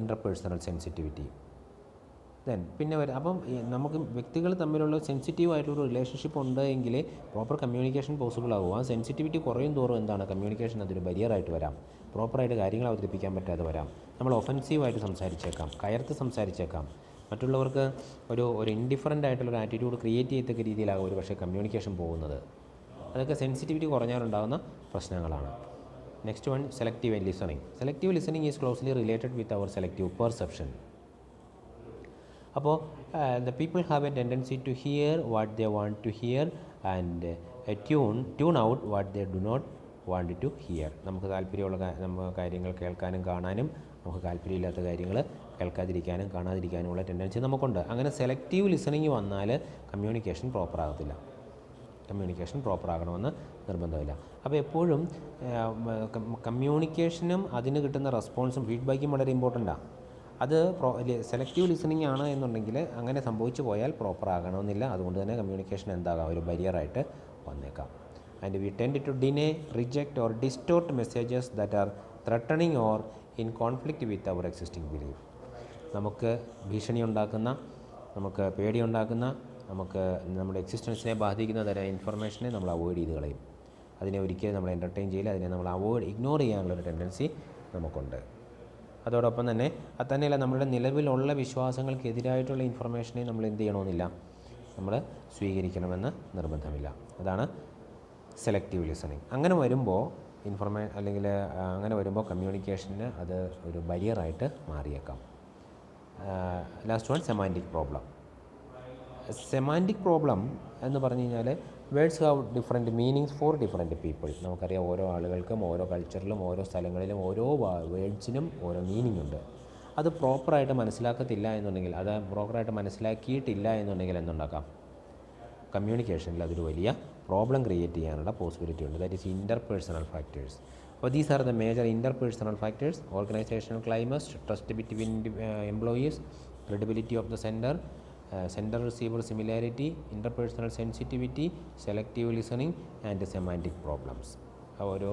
interpersonal sensitivity. പിന്നെ അപ്പം നമുക്ക് വ്യക്തികൾ തമ്മിലുള്ള സെൻസിറ്റീവ് ആയിട്ടുള്ള റിലേഷൻഷിപ്പ് ഉണ്ട് എങ്കിൽ പ്രോപ്പർ കമ്മ്യൂണിക്കേഷൻ പോസിബിൾ ആകും. ആ സെൻസിറ്റിവിറ്റി കുറയും തോറും എന്താണ്, കമ്മ്യൂണിക്കേഷൻ അതൊരു ബാരിയറായിട്ട് വരാം, പ്രോപ്പറായിട്ട് കാര്യങ്ങൾ അവതരിപ്പിക്കാൻ പറ്റാതെ വരാം. നമ്മൾ ഒഫൻസീവായിട്ട് സംസാരിച്ചേക്കാം, കയർത്ത് സംസാരിച്ചേക്കാം, മറ്റുള്ളവർക്ക് ഒരു ഇൻഡിഫറൻ്റ് ആയിട്ടുള്ളൊരു ആറ്റിറ്റ്യൂഡ് ക്രിയേറ്റ് ചെയ്യത്തക്ക രീതിയിലാകും ഒരു പക്ഷേ കമ്മ്യൂണിക്കേഷൻ പോകുന്നത്. അതൊക്കെ സെൻസിറ്റിവിറ്റി കുറഞ്ഞാലുണ്ടാകുന്ന പ്രശ്നങ്ങളാണ്. Next one, selective listening. Selective listening is closely related with our selective perception. അപ്പോൾ the people have a tendency to hear what they want to hear and tune out what they do not want to hear. നമുക്ക് താല്പര്യമുള്ള കാര്യങ്ങൾ കേൾക്കാനും കാണാനും, നമുക്ക് താല്പര്യമില്ലാത്ത കാര്യങ്ങൾ കേൾക്കാതിരിക്കാനും കാണാതിരിക്കാനുമുള്ള tendency നമുക്കുണ്ട്. അങ്ങനെ സെലക്റ്റീവ് ലിസണിങ് വന്നാൽ കമ്മ്യൂണിക്കേഷൻ പ്രോപ്പർ ആകത്തില്ല. കമ്മ്യൂണിക്കേഷൻ പ്രോപ്പർ ആകണമെന്ന് നിർബന്ധമില്ല. അപ്പോൾ എപ്പോഴും കമ്മ്യൂണിക്കേഷനും അതിന് കിട്ടുന്ന റെസ്പോൺസും ഫീഡ്ബാക്കും വളരെ ഇമ്പോർട്ടൻ്റാണ്. അത് സെലക്റ്റീവ് ലിസണിങ് ആണ് എന്നുണ്ടെങ്കിൽ അങ്ങനെ സംഭവിച്ചു പോയാൽ പ്രോപ്പർ ആകണമെന്നില്ല. അതുകൊണ്ട് തന്നെ കമ്മ്യൂണിക്കേഷൻ എന്താകാം, ഒരു ബരിയറായിട്ട് വന്നേക്കാം. And we tend to deny, reject or distort messages that are threatening or in conflict with our existing belief. നമുക്ക് ഭീഷണി ഉണ്ടാക്കുന്ന, നമുക്ക് പേടിയുണ്ടാക്കുന്ന, നമുക്ക് നമ്മുടെ എക്സിസ്റ്റൻസിനെ ബാധിക്കുന്ന തരം ഇൻഫർമേഷനെ നമ്മൾ അവോയ്ഡ് ചെയ്ത് കളയും. അതിനെ ഒരിക്കലും നമ്മൾ എൻ്റർടൈൻ ചെയ്യില്ല. അതിനെ നമ്മൾ ഇഗ്നോർ ചെയ്യാനുള്ളൊരു ടെൻഡൻസി നമുക്കുണ്ട്. അതോടൊപ്പം തന്നെ അത് തന്നെയല്ല, നമ്മുടെ നിലവിലുള്ള വിശ്വാസങ്ങൾക്കെതിരായിട്ടുള്ള ഇൻഫർമേഷനെ നമ്മൾ എന്ത് ചെയ്യണമെന്നില്ല, നമ്മൾ സ്വീകരിക്കണമെന്ന് നിർബന്ധമില്ല. അതാണ് സെലക്റ്റീവ് ലിസണിങ്. അങ്ങനെ വരുമ്പോൾ അല്ലെങ്കിൽ അങ്ങനെ വരുമ്പോൾ കമ്മ്യൂണിക്കേഷന് അത് ഒരു ബരിയറായിട്ട് മാറിയേക്കാം. Last one, semantic problem. Semantic problem എന്ന് പറഞ്ഞു കഴിഞ്ഞാൽ words have different meanings for different people. നമുക്കറിയാം, ഓരോ ആളുകൾക്കും ഓരോ കൾച്ചറിലും ഓരോ സ്ഥലങ്ങളിലും ഓരോ വേർഡ്സിനും ഓരോ മീനിങ് ഉണ്ട്. അത് പ്രോപ്പറായിട്ട് മനസ്സിലാക്കത്തില്ല എന്നുണ്ടെങ്കിൽ, അത് പ്രോപ്പറായിട്ട് മനസ്സിലാക്കിയിട്ടില്ല എന്നുണ്ടെങ്കിൽ എന്തുണ്ടാക്കാം, കമ്മ്യൂണിക്കേഷനിൽ അതൊരു വലിയ പ്രോബ്ലം ക്രിയേറ്റ് ചെയ്യാനുള്ള പോസിബിലിറ്റി ഉണ്ട്. That is interpersonal factors. അപ്പോൾ these are the major interpersonal factors: organizational climate, trust between employees, credibility of the sender, sender receiver similarity, interpersonal sensitivity, selective listening and semantic problems. ഓരോ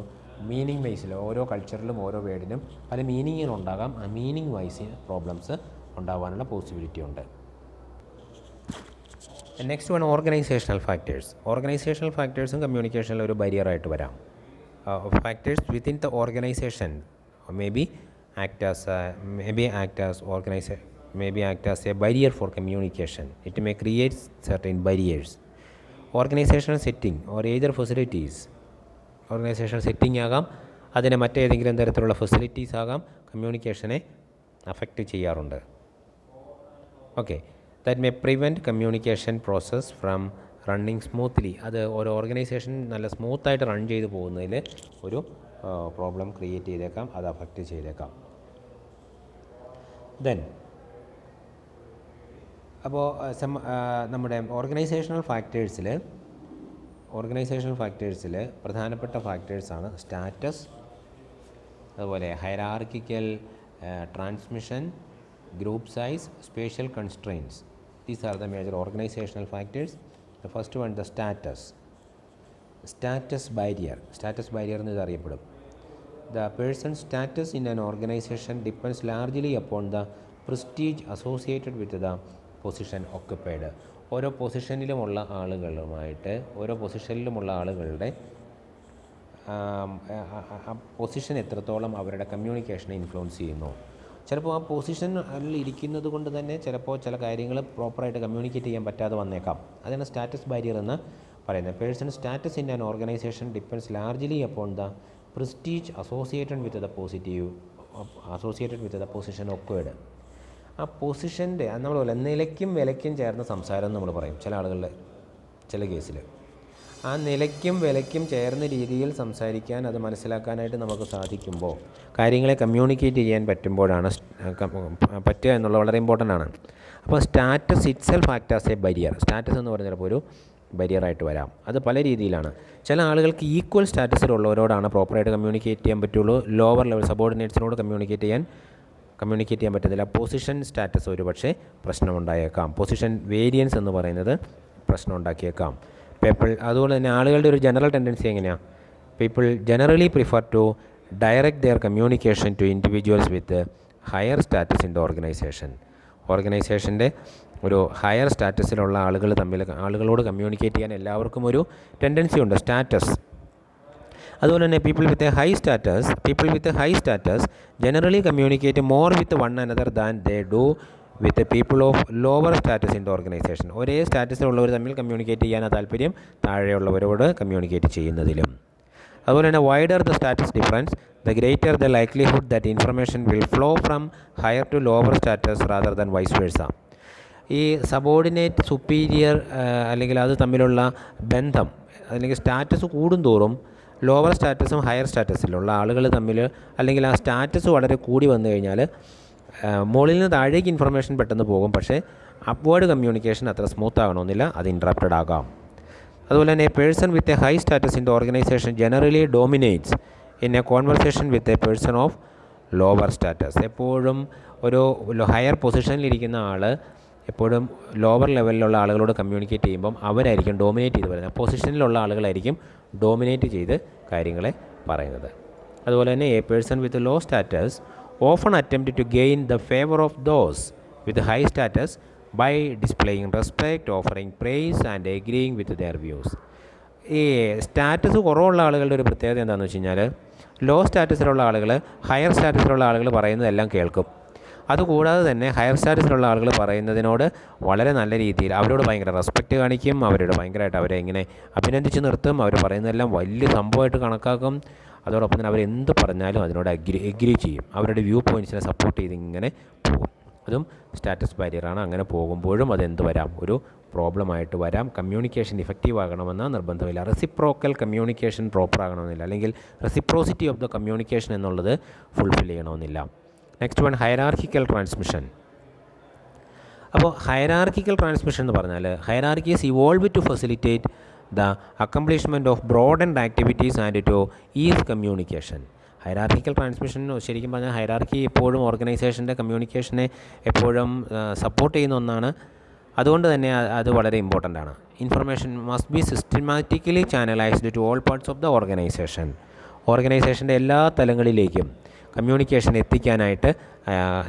meaning വൈസിൽ ഓരോ കൾച്ചറിലും ഓരോ വേർഡിനും പല മീനിങ്ങുകളുണ്ടാകാം. ആ മീനിങ് വൈസ് പ്രോബ്ലംസ് ഉണ്ടാകാനുള്ള പോസിബിലിറ്റി ഉണ്ട്. Next one, organizational factors. Organizational ഫാക്ടേഴ്സും കമ്മ്യൂണിക്കേഷനിൽ ഒരു ബരിയറായിട്ട് വരാം. Factors within the organization may be act as a barrier for communication. It may create certain barriers. Organizational setting or either facilities. Organizational setting ആകാം, അതിനെ മറ്റേതെങ്കിലും തരത്തിലുള്ള ഫെസിലിറ്റീസ് ആകാം, കമ്മ്യൂണിക്കേഷനെ അഫക്റ്റ് ചെയ്യാറുണ്ട്. Okay, that may prevent communication process from running smoothly. അത് ഒരു organisation നല്ല സ്മൂത്തായിട്ട് റൺ ചെയ്ത് പോകുന്നതിൽ ഒരു പ്രോബ്ലം ക്രിയേറ്റ് ചെയ്തേക്കാം, അത് അഫക്റ്റ് ചെയ്തേക്കാം. ദെൻ അപ്പോൾ നമ്മുടെ ഓർഗനൈസേഷണൽ ഫാക്ടേഴ്സിൽ പ്രധാനപ്പെട്ട ഫാക്ടേഴ്സാണ് സ്റ്റാറ്റസ്, അതുപോലെ hierarchical transmission, group size, spatial constraints. These are the major organizational factors. The first one, the status barrier. Status barrier എന്ന് അറിയപ്പെടും. The person's status in an organization depends largely upon the prestige associated with the position occupied. ഓരോ പൊസിഷനിലുമുള്ള ആളുകളുടെ position എത്രത്തോളം അവരുടെ കമ്മ്യൂണിക്കേഷനെ influence ചെയ്യുന്നു. ചിലപ്പോൾ ആ പൊസിഷനിൽ ഇരിക്കുന്നത് കൊണ്ട് തന്നെ ചിലപ്പോൾ ചില കാര്യങ്ങൾ പ്രോപ്പറായിട്ട് കമ്മ്യൂണിക്കേറ്റ് ചെയ്യാൻ പറ്റാതെ വന്നേക്കാം. അതാണ് സ്റ്റാറ്റസ് ബാരിയർ എന്ന് പറയുന്നത്. Person status in an organization depends largely upon the prestige associated with the position acquired. ആ പൊസിഷൻ്റെ നമ്മൾ പോലെ നിലയ്ക്കും വിലയ്ക്കും ചേർന്ന സംസാരം നമ്മൾ പറയും ചില ആളുകളുടെ ചില കേസിൽ. ആ നിലയ്ക്കും വിലയ്ക്കും ചേർന്ന രീതിയിൽ സംസാരിക്കാൻ, അത് മനസ്സിലാക്കാനായിട്ട് നമുക്ക് സാധിക്കുമ്പോൾ, കാര്യങ്ങളെ കമ്മ്യൂണിക്കേറ്റ് ചെയ്യാൻ പറ്റുക എന്നുള്ളത് വളരെ ഇമ്പോർട്ടൻ്റ് ആണ്. അപ്പോൾ status it self act as A barrier. Status എന്ന് പറയുന്നത് ചിലപ്പോൾ ഒരു ബരിയറായിട്ട് വരാം. അത് പല രീതിയിലാണ്. ചില ആളുകൾക്ക് ഈക്വൽ സ്റ്റാറ്റസിലുള്ളവരോടാണ് പ്രോപ്പറായിട്ട് കമ്മ്യൂണിക്കേറ്റ് ചെയ്യാൻ പറ്റുള്ളൂ. ലോവർ ലെവൽ സബോർഡിനേറ്റ്സിനോട് കമ്മ്യൂണിക്കേറ്റ് ചെയ്യാൻ പറ്റത്തില്ല. പൊസിഷൻ സ്റ്റാറ്റസ് ഒരു പക്ഷേ പ്രശ്നമുണ്ടായേക്കാം. പൊസിഷൻ വേരിയൻസ് എന്ന് പറയുന്നത് പ്രശ്നം ഉണ്ടാക്കിയേക്കാം. അതുപോലെ തന്നെ ആളുകളുടെ ഒരു ജനറൽ ടെൻഡൻസി എങ്ങനെയാണ്? People generally prefer to direct their communication to individuals with higher status in the ഓർഗനൈസേഷൻ്റെ ഒരു ഹയർ സ്റ്റാറ്റസിലുള്ള ആളുകളോട് കമ്മ്യൂണിക്കേറ്റ് ചെയ്യാൻ എല്ലാവർക്കും ഒരു ടെൻഡൻസി ഉണ്ട്, സ്റ്റാറ്റസ്. അതുപോലെ തന്നെ people with high status generally communicate more with one another than they do with people of lower status in the organisation. ഒരേ സ്റ്റാറ്റസിലുള്ളവർ തമ്മിൽ കമ്മ്യൂണിക്കേറ്റ് ചെയ്യാൻ താല്പര്യം താഴെയുള്ളവരോട് കമ്മ്യൂണിക്കേറ്റ് ചെയ്യുന്നതിലും. അതുപോലെ തന്നെ wider the status difference the greater the likelihood that information will flow from higher to lower status rather than vice versa. ഈ subordinate superior അല്ലെങ്കിൽ അത് തമ്മിലുള്ള ബന്ധം അല്ലെങ്കിൽ സ്റ്റാറ്റസ് കൂടുന്തോറും ലോവർ സ്റ്റാറ്റസും ഹയർ സ്റ്റാറ്റസിലുള്ള ആളുകൾ തമ്മിൽ അല്ലെങ്കിൽ ആ സ്റ്റാറ്റസ് വളരെ കൂടി വന്നു കഴിഞ്ഞാൽ മുകളിൽ നിന്ന് താഴേക്ക് ഇൻഫർമേഷൻ പെട്ടെന്ന് പോകും, പക്ഷേ അപ്വേർഡ് കമ്മ്യൂണിക്കേഷൻ അത്ര സ്മൂത്ത് ആകണമെന്നില്ല, അത് ഇൻറ്ററപ്റ്റഡ് ആകാം. അതുപോലെ തന്നെ person with a high status in the organisation generally dominates in A conversation with a person of lower status. എപ്പോഴും ഒരു ഹയർ പൊസിഷനിലിരിക്കുന്ന ആൾ എപ്പോഴും ലോവർ ലെവലിലുള്ള ആളുകളോട് കമ്മ്യൂണിക്കേറ്റ് ചെയ്യുമ്പം അവരായിരിക്കും ഡോമിനേറ്റ് ചെയ്ത് പറയുന്നത്, പൊസിഷനിലുള്ള ആളുകളായിരിക്കും ഡോമിനേറ്റ് ചെയ്ത് കാര്യങ്ങളെ പറയുന്നത്. അതുപോലെ തന്നെ a person with low status often attempt to gain the favour of those with high status by displaying respect, offering praise and agreeing with their views. ഈ സ്റ്റാറ്റസ് കുറവുള്ള ആളുകളുടെ ഒരു പ്രത്യേകത എന്താണെന്ന് വെച്ച് കഴിഞ്ഞാൽ ലോ സ്റ്റാറ്റസിലുള്ള ആളുകൾ ഹയർ സ്റ്റാറ്റസിലുള്ള ആളുകൾ പറയുന്നതെല്ലാം കേൾക്കും. അതുകൂടാതെ തന്നെ ഹയർ സ്റ്റാറ്റസിലുള്ള ആളുകൾ പറയുന്നതിനോട് വളരെ നല്ല രീതിയിൽ അവരോട് ഭയങ്കര റെസ്പെക്റ്റ് കാണിക്കും, അവരോട് ഭയങ്കരമായിട്ട് അവരെ ഇങ്ങനെ അഭിനന്ദിച്ച് നിർത്തും, അവർ പറയുന്നതെല്ലാം വലിയ സംഭവമായിട്ട് കണക്കാക്കും. അതോടൊപ്പം തന്നെ അവരെന്ത് പറഞ്ഞാലും അതിനോട് എഗ്രി ചെയ്യും, അവരുടെ വ്യൂ പോയിൻറ്റ്സിനെ സപ്പോർട്ട് ചെയ്ത് ഇങ്ങനെ പോകും. അതും സ്റ്റാറ്റസ് ബാരിയറാണ്. അങ്ങനെ പോകുമ്പോഴും അതെന്ത് വരാം, ഒരു പ്രോബ്ലമായിട്ട് വരാം. കമ്മ്യൂണിക്കേഷൻ ഇഫക്റ്റീവ് ആകണമെന്ന നിർബന്ധമില്ല. റെസിപ്രോക്കൽ കമ്മ്യൂണിക്കേഷൻ പ്രോപ്പർ ആകണമെന്നില്ല, അല്ലെങ്കിൽ റെസിപ്രോസിറ്റി ഓഫ് ദ കമ്മ്യൂണിക്കേഷൻ എന്നുള്ളത് ഫുൾഫിൽ ചെയ്യണമെന്നില്ല. Next one hierarchical transmission. അപ്പോൾ ഹൈറാർക്കിക്കൽ ട്രാൻസ്മിഷൻ എന്ന് പറഞ്ഞാൽ hierarchies evolve to facilitate the accomplishment of broad and activities and to ease communication. Hierarchical transmission ശരിക്കും പറഞ്ഞാൽ ഹൈറാർക്കി എപ്പോഴും ഓർഗനൈസേഷൻ്റെ കമ്മ്യൂണിക്കേഷനെ എപ്പോഴും സപ്പോർട്ട് ചെയ്യുന്ന ഒന്നാണ്. അതുകൊണ്ട് തന്നെ അത് വളരെ ഇമ്പോർട്ടൻ്റ് ആണ്. Information must be systematically channelized to all parts of the organization. ഓർഗനൈസേഷൻ്റെ എല്ലാ തലങ്ങളിലേക്കും കമ്മ്യൂണിക്കേഷൻ എത്തിക്കാനായിട്ട്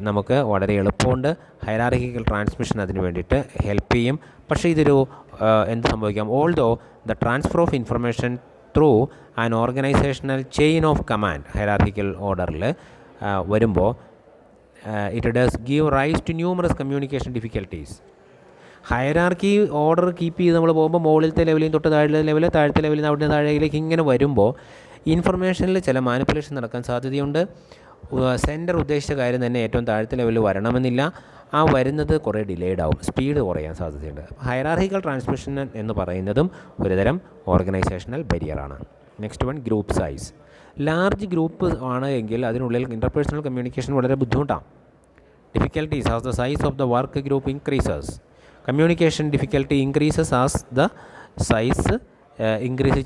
നമുക്ക് വളരെ എളുപ്പമുണ്ട്. ഹൈറാർക്കിക്കൽ ട്രാൻസ്മിഷൻ അതിന് വേണ്ടിയിട്ട് ഹെൽപ്പ് ചെയ്യും. പക്ഷേ ഇതൊരു എന്ത് സംഭവിക്കാം, although the transfer of information through an organisational chain of command hierarchical ഓർഡറിൽ വരുമ്പോൾ it does give rise to numerous communication difficulties. Hierarchy order keep ചെയ്ത് നമ്മൾ പോകുമ്പോൾ മുകളിലത്തെ ലെവലിൽ തൊട്ട് താഴത്തെ ലെവലിൽ നിന്ന് അവിടെ താഴേക്ക് ഇങ്ങനെ വരുമ്പോൾ ഇൻഫർമേഷനിൽ ചില മാനിപ്പുലേഷൻ നടക്കാൻ സാധ്യതയുണ്ട്. സെൻറ്റർ ഉദ്ദേശിച്ച കാര്യം തന്നെ ഏറ്റവും താഴത്തെ ലെവലിൽ വരണമെന്നില്ല, ആ വരുന്നത് കുറേ ഡിലേഡ് ആവും, സ്പീഡ് കുറയാൻ സാധ്യതയുണ്ട്. ഹൈറാർക്കിക്കൽ ട്രാൻസ്മിഷൻ എന്ന് പറയുന്നതും ഒരുതരം ഓർഗനൈസേഷണൽ ബാരിയറാണ്. Next one group size. Large group ആണ് എങ്കിൽ അതിനുള്ളിൽ ഇൻ്റർപേഴ്സണൽ കമ്മ്യൂണിക്കേഷൻ വളരെ ബുദ്ധിമുട്ടാണ്. Difficulties as the size of the work group increases. Communication difficulty increases as the size increase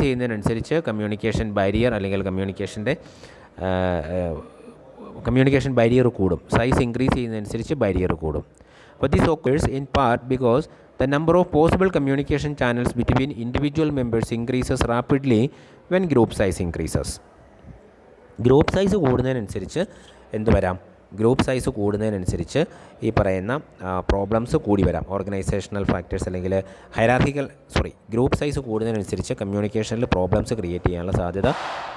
ചെയ്യുന്നതിനനുസരിച്ച് കമ്മ്യൂണിക്കേഷൻ ബാരിയർ അല്ലെങ്കിൽ കമ്മ്യൂണിക്കേഷൻ ബാരിയർ കൂടും. സൈസ് ഇൻക്രീസ് ചെയ്യുന്നതനുസരിച്ച് ബാരിയർ കൂടും. അപ്പോൾ this occurs in part because the number of possible communication channels between individual members increases rapidly when group size increases. Group size കൂടുന്നതിനനുസരിച്ച് ഈ പറയുന്ന problems കൂടി വരാം. ഓർഗനൈസേഷണൽ ഫാക്ടേഴ്സ് അല്ലെങ്കിൽ ഗ്രൂപ്പ് സൈസ് കൂടുന്നതിനനുസരിച്ച് കമ്മ്യൂണിക്കേഷനിൽ പ്രോബ്ലംസ് ക്രിയേറ്റ് ചെയ്യാനുള്ള സാധ്യത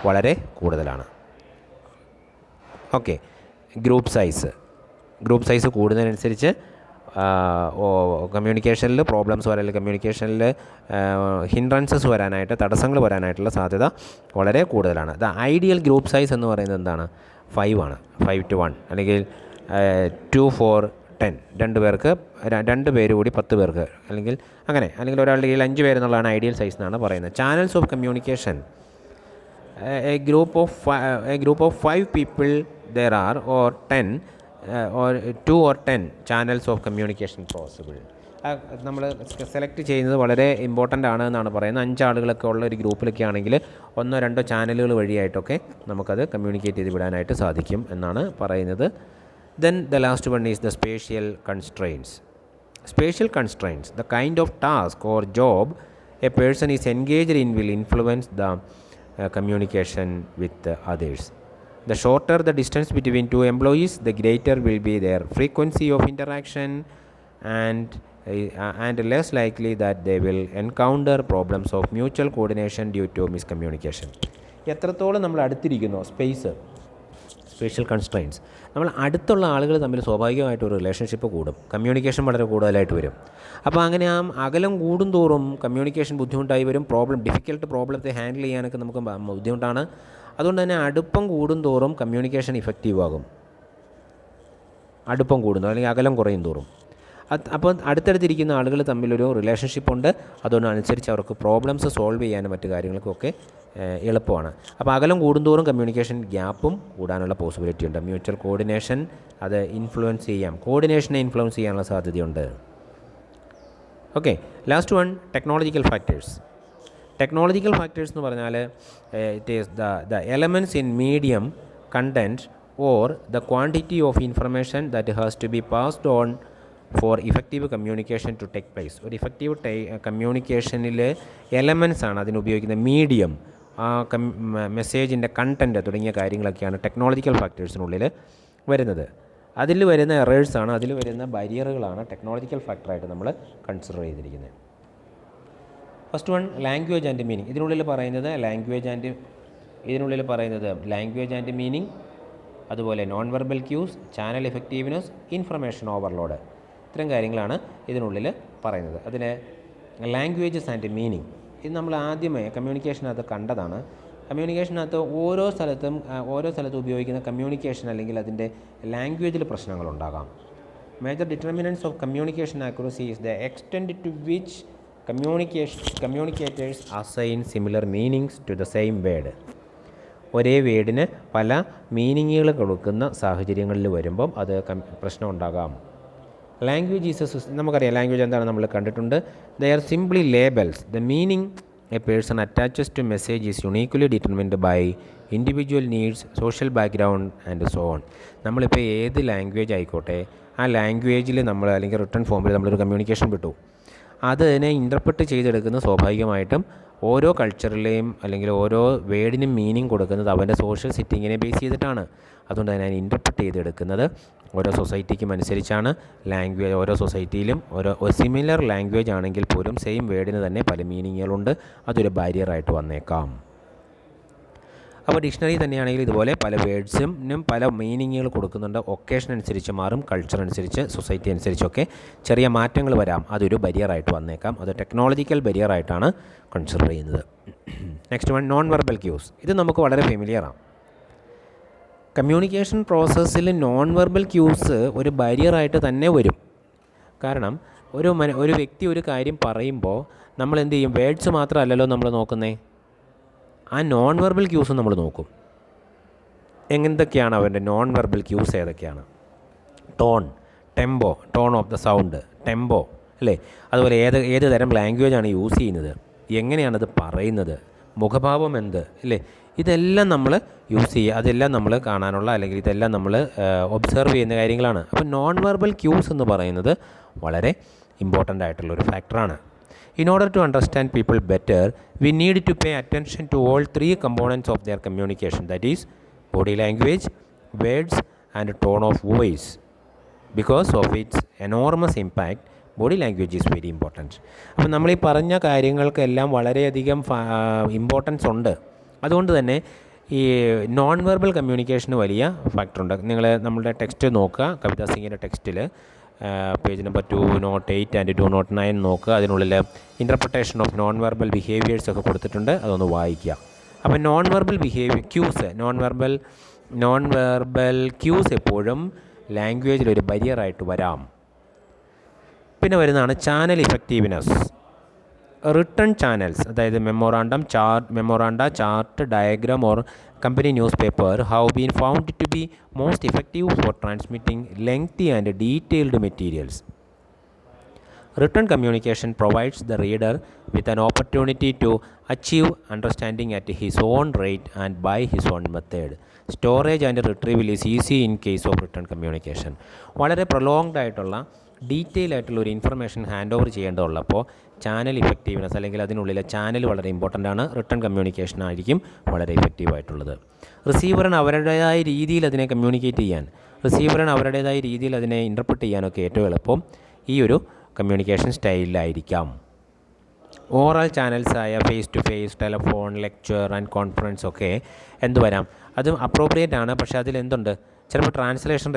വളരെ കൂടുതലാണ്. ഓക്കെ, ഗ്രൂപ്പ് സൈസ് കൂടുന്നതിനനുസരിച്ച് കമ്മ്യൂണിക്കേഷനിൽ പ്രോബ്ലംസ് വരാൻ, അല്ലെങ്കിൽ കമ്മ്യൂണിക്കേഷനിൽ ഹിൻഡ്രൻസസ് വരാനായിട്ട്, തടസ്സങ്ങൾ വരാനായിട്ടുള്ള സാധ്യത വളരെ കൂടുതലാണ്. ദ ഐഡിയൽ ഗ്രൂപ്പ് സൈസ് എന്ന് പറയുന്നത് എന്താണ്? 5 ആണ്. 5 to 1 അല്ലെങ്കിൽ 2 4 10. 2 പേർക്ക് 2 പേര് കൂടി 10 പേർക്ക് അല്ലെങ്കിൽ ഒരാളുടെ കയ്യിൽ 5 പേരെന്നുള്ളതാണ് ഐഡിയൽ സൈസ് എന്നാണ് പറയുന്നത്. Channels of communication. A group of 5 people there are or 10 or 2 or 10 channels of communication possible. നമ്മൾ സെലക്ട് ചെയ്യുന്നത് വളരെ ഇമ്പോർട്ടൻ്റ് ആണ് എന്നാണ് പറയുന്നത്. 5 ആളുകളൊക്കെ ഉള്ള ഒരു ഗ്രൂപ്പിലൊക്കെ ആണെങ്കിൽ 1-2 ചാനലുകൾ വഴിയായിട്ടൊക്കെ നമുക്കത് കമ്മ്യൂണിക്കേറ്റ് ചെയ്ത് വിടാനായിട്ട് സാധിക്കും എന്നാണ് പറയുന്നത്. Then the last one is the spatial constraints. The kind of task or job a person is engaged in will influence the communication with others. The shorter the distance between 2 employees, the greater will be their frequency of interaction and less likely that they will encounter problems of mutual coordination due to miscommunication. എത്രത്തോളം നമ്മൾ അടുത്തിരിക്കുന്നോ spatial constraints. നമ്മൾ അടുത്തുള്ള ആളുകൾ തമ്മിൽ സ്വാഭാവികമായിട്ട് ഒരു relationship കൂടും, communication വളരെ കൂടുതലായിട്ട് വരും. അപ്പോൾ അങ്ങനെ ആ അകലം കൂടും തോറും കമ്മ്യൂണിക്കേഷൻ ബുദ്ധിമുട്ടായി വരും, ഡിഫിക്കൽട്ട് പ്രോബ്ലത്തെ ഹാൻഡിൽ ചെയ്യാനൊക്കെ നമുക്ക് ബുദ്ധിമുട്ടാണ്. അതുകൊണ്ട് തന്നെ അടുപ്പം കൂടും തോറും കമ്മ്യൂണിക്കേഷൻ ഇഫക്റ്റീവ് ആകും. അടുപ്പം കൂടുന്നു അല്ലെങ്കിൽ അകലം കുറയും തോറും അപ്പോൾ അടുത്തടുത്തിരിക്കുന്ന ആളുകൾ തമ്മിലൊരു റിലേഷൻഷിപ്പ് ഉണ്ട്. അതുകൊണ്ടനുസരിച്ച് അവർക്ക് പ്രോബ്ലംസ് സോൾവ് ചെയ്യാനും മറ്റു കാര്യങ്ങൾക്കൊക്കെ എളുപ്പമാണ്. അപ്പോൾ അകലം കൂടുന്തോറും കമ്മ്യൂണിക്കേഷൻ ഗ്യാപ്പും കൂടാനുള്ള പോസിബിലിറ്റി ഉണ്ട്. മ്യൂച്വൽ കോർഡിനേഷൻ അത് ഇൻഫ്ലുവൻസ് ചെയ്യാം, കോർഡിനേഷനെ ഇൻഫ്ലുവൻസ് ചെയ്യാനുള്ള സാധ്യതയുണ്ട്. Okay, last one technological factors. Technological factors എന്ന് പറഞ്ഞാൽ it is the elements in medium content or the quantity of information that has to be passed on for effective communication to take place. ഒരു effective കമ്മ്യൂണിക്കേഷനിൽ elements ആണ് അതിനുപയോഗിക്കുന്ന medium, ആ മെസ്സേജിൻ്റെ content തുടങ്ങിയ കാര്യങ്ങളൊക്കെയാണ് technological ഫാക്ടേഴ്സിനുള്ളിൽ വരുന്നത്. അതിൽ വരുന്ന എറേഴ്സാണ്, അതിൽ വരുന്ന ബാരിയറുകളാണ് ടെക്നോളജിക്കൽ ഫാക്ടറായിട്ട് നമ്മൾ കൺസിഡർ ചെയ്തിരിക്കുന്നത്. First one language and meaning. ഇതിനുള്ളിൽ പറയുന്നത് ലാംഗ്വേജ് ആൻഡ് മീനിങ്, അതുപോലെ non verbal quiz, channel effectiveness, information overload, ഇത്തരം കാര്യങ്ങളാണ് ഇതിനുള്ളിൽ പറയുന്നത്. അതിൽ ലാംഗ്വേജസ് ആൻഡ് മീനിങ് ഇത് നമ്മൾ ആദ്യമേ കമ്മ്യൂണിക്കേഷനകത്ത് കണ്ടതാണ്. കമ്മ്യൂണിക്കേഷനകത്ത് ഓരോ സ്ഥലത്തും ഉപയോഗിക്കുന്ന കമ്മ്യൂണിക്കേഷൻ അല്ലെങ്കിൽ അതിൻ്റെ ലാംഗ്വേജിൽ പ്രശ്നങ്ങളുണ്ടാകാം. Major determinants of communication accuracy is the extent to which communicators assign similar meanings to the same word. ഒരേ വേർഡിന് പല മീനിങ്ങുകൾ കൊടുക്കുന്ന സാഹചര്യങ്ങളിൽ വരുമ്പം അത് പ്രശ്നം ഉണ്ടാകാം. ലാംഗ്വേജ് ഈസ് നമുക്കറിയാം ലാംഗ്വേജ് എന്താണ് നമ്മൾ കണ്ടിട്ടുണ്ട്. They are simply labels. The meaning a person attaches to message is uniquely determined by individual needs, social background and so on. നമ്മളിപ്പോൾ ഏത് ലാംഗ്വേജ് ആയിക്കോട്ടെ, ആ ലാംഗ്വേജിൽ നമ്മൾ അല്ലെങ്കിൽ റിട്ടൺ ഫോമിൽ നമ്മളൊരു കമ്മ്യൂണിക്കേഷൻ വിട്ടു, അതിനെ ഇൻ്റർപ്രറ്റ് ചെയ്തെടുക്കുന്ന സ്വാഭാവികമായിട്ടും ഓരോ കൾച്ചറിലെയും അല്ലെങ്കിൽ ഓരോ വേർഡിനും മീനിങ് കൊടുക്കുന്നത് അവൻ്റെ സോഷ്യൽ സിറ്റിങ്ങിനെ ബേസ് ചെയ്തിട്ടാണ്. അതുകൊണ്ട് തന്നെ അതിനെ ഇൻ്റർപ്രറ്റ് ചെയ്തെടുക്കുന്നത് ഓരോ സൊസൈറ്റിക്കും അനുസരിച്ചാണ്. ലാംഗ്വേജ് ഓരോ സൊസൈറ്റിയിലും ഒരു സിമിലർ ലാംഗ്വേജ് ആണെങ്കിൽ പോലും സെയിം വേർഡിന് തന്നെ പല മീനിങ്ങുകളുണ്ട്. അതൊരു ബാരിയറായിട്ട് വന്നേക്കാം. അപ്പോൾ ഡിക്ഷണറി തന്നെയാണെങ്കിൽ ഇതുപോലെ പല വേർഡ്സിനും പല മീനിങ്ങുകൾ കൊടുക്കുന്നുണ്ട്. ഒക്കേഷൻ അനുസരിച്ച് മാറും, കൾച്ചർ അനുസരിച്ച്, സൊസൈറ്റി അനുസരിച്ചൊക്കെ ചെറിയ മാറ്റങ്ങൾ വരാം. അതൊരു ബാരിയറായിട്ട് വന്നേക്കാം. അത് ടെക്നോളജിക്കൽ ബാരിയറായിട്ടാണ് കൺസിഡർ ചെയ്യുന്നത്. Next one non verbal quiz. ഇത് നമുക്ക് വളരെ ഫെമിലിയറാണ്. കമ്മ്യൂണിക്കേഷൻ പ്രോസസ്സിൽ നോൺ വെർബൽ ക്യൂസ് ഒരു ബാരിയറായിട്ട് തന്നെ വരും. കാരണം ഒരു വ്യക്തി ഒരു കാര്യം പറയുമ്പോൾ നമ്മൾ എന്ത് ചെയ്യും, വേർഡ്സ് മാത്രമല്ലല്ലോ നമ്മൾ നോക്കുന്നേ, ആ നോൺ വെർബൽ ക്യൂസ് നമ്മൾ നോക്കും. എന്തൊക്കെയാണ് അവൻ്റെ നോൺ വെർബൽ ക്യൂസ്, ഏതൊക്കെയാണ്? Tone of the sound, tempo അല്ലേ, അതുപോലെ ഏത് തരം ലാംഗ്വേജാണ് യൂസ് ചെയ്യുന്നത്, എങ്ങനെയാണത് പറയുന്നത്, മുഖഭാവം എന്ത് അല്ലേ, ഇതെല്ലാം നമ്മൾ യൂസ് ചെയ്യുക, അതെല്ലാം നമ്മൾ കാണാനുള്ള അല്ലെങ്കിൽ ഇതെല്ലാം നമ്മൾ ഒബ്സർവ് ചെയ്യുന്ന കാര്യങ്ങളാണ്. അപ്പോൾ നോൺ വെർബൽ ക്യൂസ് എന്ന് പറയുന്നത് വളരെ ഇമ്പോർട്ടൻ്റ് ആയിട്ടുള്ളൊരു ഫാക്ടറാണ്. In order to understand people better, we need to pay attention to all three components of their communication, that is, body language, words, and tone of voice. Because of its enormous impact, body language is very important. അപ്പോൾ നമ്മൾ ഈ പറഞ്ഞ കാര്യങ്ങൾക്കെല്ലാം വളരെയധികം importance ഉണ്ട്. അതുകൊണ്ട് തന്നെ ഈ non verbal കമ്മ്യൂണിക്കേഷന് വലിയ ഫാക്ടറുണ്ട്. നമ്മളുടെ ടെക്സ്റ്റ് നോക്കുക, കവിതാ സിംഗിൻ്റെ ടെക്സ്റ്റിൽ പേജ് നമ്പർ 208 ആൻഡ് 209 നോക്കുക. അതിനുള്ളിൽ interpretation of non verbal behaviours ഒക്കെ കൊടുത്തിട്ടുണ്ട്, അതൊന്ന് വായിക്കുക. അപ്പോൾ നോൺ വെർബൽ ക്യൂസ് എപ്പോഴും ലാംഗ്വേജിലൊരു ബാരിയറായിട്ട് വരാം. പിന്നെ വരുന്നതാണ് ചാനൽ ഇഫക്റ്റീവ്നെസ്. റിട്ടൺ ചാനൽസ്, അതായത് memoranda, chart, diagram or company newspaper have been found to be most effective for transmitting lengthy and detailed materials. Written communication provides the reader with an opportunity to achieve understanding at his own rate and by his own method. Storage and retrieval is easy in case of written communication. വളരെ prolonged ആയിട്ടുള്ള detail ആയിട്ടുള്ള ഒരു information hand over ചെയ്യേണ്ടതുള്ളപ്പോൾ channel effectiveness അല്ലെങ്കിൽ അതിനുള്ളിലെ channel വളരെ important ആണ്. Written communication ആയിരിക്കും വളരെ ഇഫക്റ്റീവ് ആയിട്ടുള്ളത്. റിസീവറിന് അവരുടേതായ രീതിയിൽ അതിനെ കമ്മ്യൂണിക്കേറ്റ് ചെയ്യാൻ, റിസീവറിന് അവരുടേതായ രീതിയിൽ അതിനെ ഇൻ്റർപ്രറ്റ് ചെയ്യാനൊക്കെ ഏറ്റവും എളുപ്പം ഈ ഒരു കമ്മ്യൂണിക്കേഷൻ സ്റ്റൈലിലായിരിക്കാം. ഓറൽ ചാനൽസായ face to face, telephone, lecture and conference ഒക്കെ എന്ത് വരാം, അത് അപ്രോപ്രിയേറ്റ് ആണ്. പക്ഷേ അതിലെന്തുണ്ട്, ചിലപ്പോൾ ട്രാൻസ്ലേഷൻ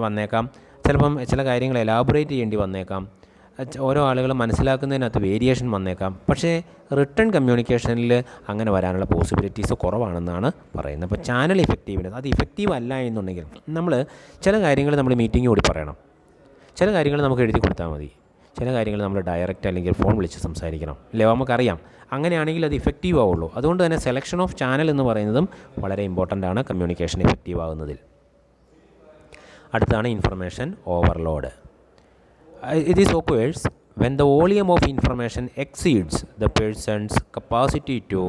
വന്നേക്കാം, ചിലപ്പം ചില കാര്യങ്ങൾ എലാബറേറ്റ് ചെയ്യേണ്ടി വന്നേക്കാം, ഓരോ ആളുകൾ മനസ്സിലാക്കുന്നതിനകത്ത് വേരിയേഷൻ വന്നേക്കാം. പക്ഷേ റിട്ടൺ കമ്മ്യൂണിക്കേഷനിൽ അങ്ങനെ വരാനുള്ള പോസിബിലിറ്റീസ് കുറവാണെന്നാണ് പറയുന്നത്. അപ്പോൾ ചാനൽ ഇഫക്റ്റീവ്നെസ് അത് ഇഫക്റ്റീവ് അല്ല എന്നുണ്ടെങ്കിൽ നമ്മൾ ചില കാര്യങ്ങൾ നമ്മൾ മീറ്റിംഗ് കൂടി പറയണം, ചില കാര്യങ്ങൾ നമുക്ക് എഴുതി കൊടുത്താൽ മതി, ചില കാര്യങ്ങൾ നമ്മൾ ഡയറക്റ്റ് അല്ലെങ്കിൽ ഫോൺ വിളിച്ച് സംസാരിക്കണം, അല്ലേ? നമുക്കറിയാം. അങ്ങനെയാണെങ്കിൽ അത് ഇഫക്റ്റീവ് ആവുള്ളൂ. അതുകൊണ്ട് തന്നെ സെലക്ഷൻ ഓഫ് ചാനൽ എന്ന് പറയുന്നതും വളരെ ഇമ്പോർട്ടൻ്റ് ആണ് കമ്മ്യൂണിക്കേഷൻ ഇഫക്റ്റീവ് ആകുന്നതിൽ. അടുത്താണ് information overload. It is occurs when the volume of information exceeds the person's capacity to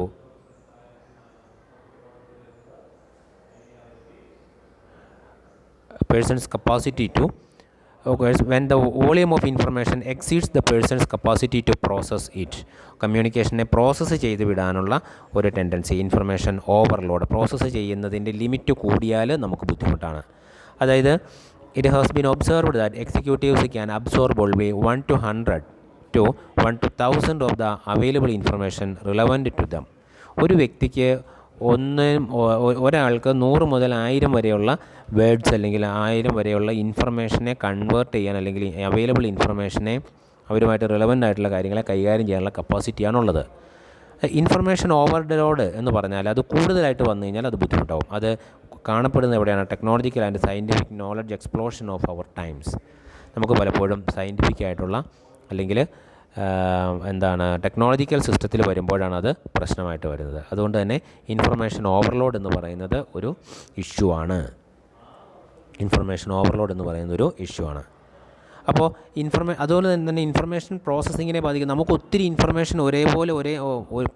occurs when the volume of information exceeds the person's capacity to process it. കമ്മ്യൂണിക്കേഷനെ process ചെയ്ത് വിടാനുള്ള ഒരു tendency, information overload, process ചെയ്യുന്നതിൻ്റെ limit കൂടിയാൽ നമുക്ക് ബുദ്ധിമുട്ടാണ്. അതായത് it has been observed that executives can absorb only 1 to 100 to 1 to 1000 of the available information relevant to them. ഒരു വ്യക്തിക്ക് ഒരാൾക്ക് 100 മുതൽ 1000 വരെയുള്ള വേർഡ്സ് അല്ലെങ്കിൽ 1000 വരെയുള്ള ഇൻഫർമേഷനെ കൺവേർട്ട് ചെയ്യാൻ അല്ലെങ്കിൽ അവൈലബിൾ ഇൻഫർമേഷനെ അവരുമായിട്ട് റിലവൻ്റ് ആയിട്ടുള്ള കാര്യങ്ങളെ കൈകാര്യം ചെയ്യാനുള്ള കപ്പാസിറ്റിയാണുള്ളത്. ഇൻഫർമേഷൻ ഓവർലോഡ് എന്ന് പറഞ്ഞാൽ അത് കൂടുതലായിട്ട് വന്നു കഴിഞ്ഞാൽ അത് ബുദ്ധിമുട്ടാവും. അത് കാണപ്പെടുന്നത് എവിടെയാണ്? Technological and scientific knowledge explosion of our times. നമുക്ക് പലപ്പോഴും സയൻറ്റിഫിക് ആയിട്ടുള്ള അല്ലെങ്കിൽ ടെക്നോളജിക്കൽ സിസ്റ്റത്തിൽ വരുമ്പോഴാണ് അത് പ്രശ്നമായിട്ട് വരുന്നത്. അതുകൊണ്ട് തന്നെ ഇൻഫർമേഷൻ ഓവർലോഡ് എന്ന് പറയുന്നത് ഒരു ഇഷ്യൂ ആണ്. അപ്പോൾ അതുപോലെ തന്നെ ഇൻഫർമേഷൻ പ്രോസസ്സിങ്ങിനെ ബാധിക്കും. നമുക്ക് ഒത്തിരി ഇൻഫർമേഷൻ ഒരേപോലെ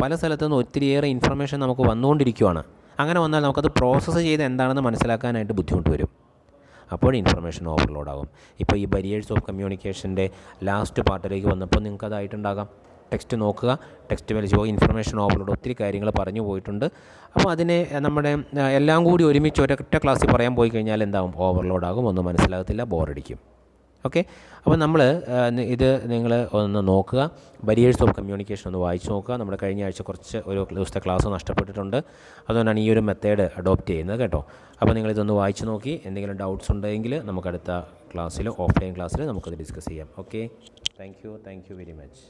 പല സ്ഥലത്തുനിന്ന് ഒത്തിരിയേറെ ഇൻഫർമേഷൻ നമുക്ക് വന്നുകൊണ്ടിരിക്കുകയാണ്. അങ്ങനെ വന്നാൽ നമുക്കത് പ്രോസസ്സ് ചെയ്ത് എന്താണെന്ന് മനസ്സിലാക്കാനായിട്ട് ബുദ്ധിമുട്ട് വരും. അപ്പോൾ ഇൻഫർമേഷൻ ഓവർലോഡ് ആകും. ഇപ്പോൾ ഈ ബരിയേഴ്സ് ഓഫ് കമ്മ്യൂണിക്കേഷൻ്റെ ലാസ്റ്റ് പാർട്ടിലേക്ക് വന്നപ്പോൾ നിങ്ങൾക്ക് അതായിട്ടുണ്ടാകാം. ടെക്സ്റ്റ് നോക്കുക, ടെക്സ്റ്റ് വലിച്ചു ഇൻഫർമേഷൻ ഓവർലോഡ് ഒത്തിരി കാര്യങ്ങൾ പറഞ്ഞു പോയിട്ടുണ്ട്. അപ്പോൾ അതിനെ നമ്മുടെ എല്ലാം കൂടി ഒരുമിച്ച് ഒരൊറ്റ ക്ലാസ്സിൽ പറയാൻ പോയി കഴിഞ്ഞാൽ എന്താകും? ഓവർലോഡാകും, ഒന്നും മനസ്സിലാകത്തില്ല, ബോറടിക്കും. ഓക്കെ, അപ്പോൾ ഇത് നിങ്ങൾ ഒന്ന് നോക്കുക, ബരിയേഴ്സ് ഓഫ് കമ്മ്യൂണിക്കേഷൻ ഒന്ന് വായിച്ച് നോക്കുക. നമ്മുടെ കഴിഞ്ഞ ആഴ്ച ഒരു ദിവസത്തെ ക്ലാസ് നഷ്ടപ്പെട്ടിട്ടുണ്ട്, അതുകൊണ്ടാണ് ഈ ഒരു മെത്തേഡ് അഡോപ്റ്റ് ചെയ്യുന്നത് കേട്ടോ. അപ്പോൾ നിങ്ങളിതൊന്ന് വായിച്ച് നോക്കി, എന്തെങ്കിലും ഡൗട്ട്സ് ഉണ്ടെങ്കിൽ നമുക്കടുത്ത ക്ലാസ്സിൽ, ഓഫ്ലൈൻ ക്ലാസ്സിൽ നമുക്കത് ഡിസ്കസ് ചെയ്യാം. Okay, thank you very much.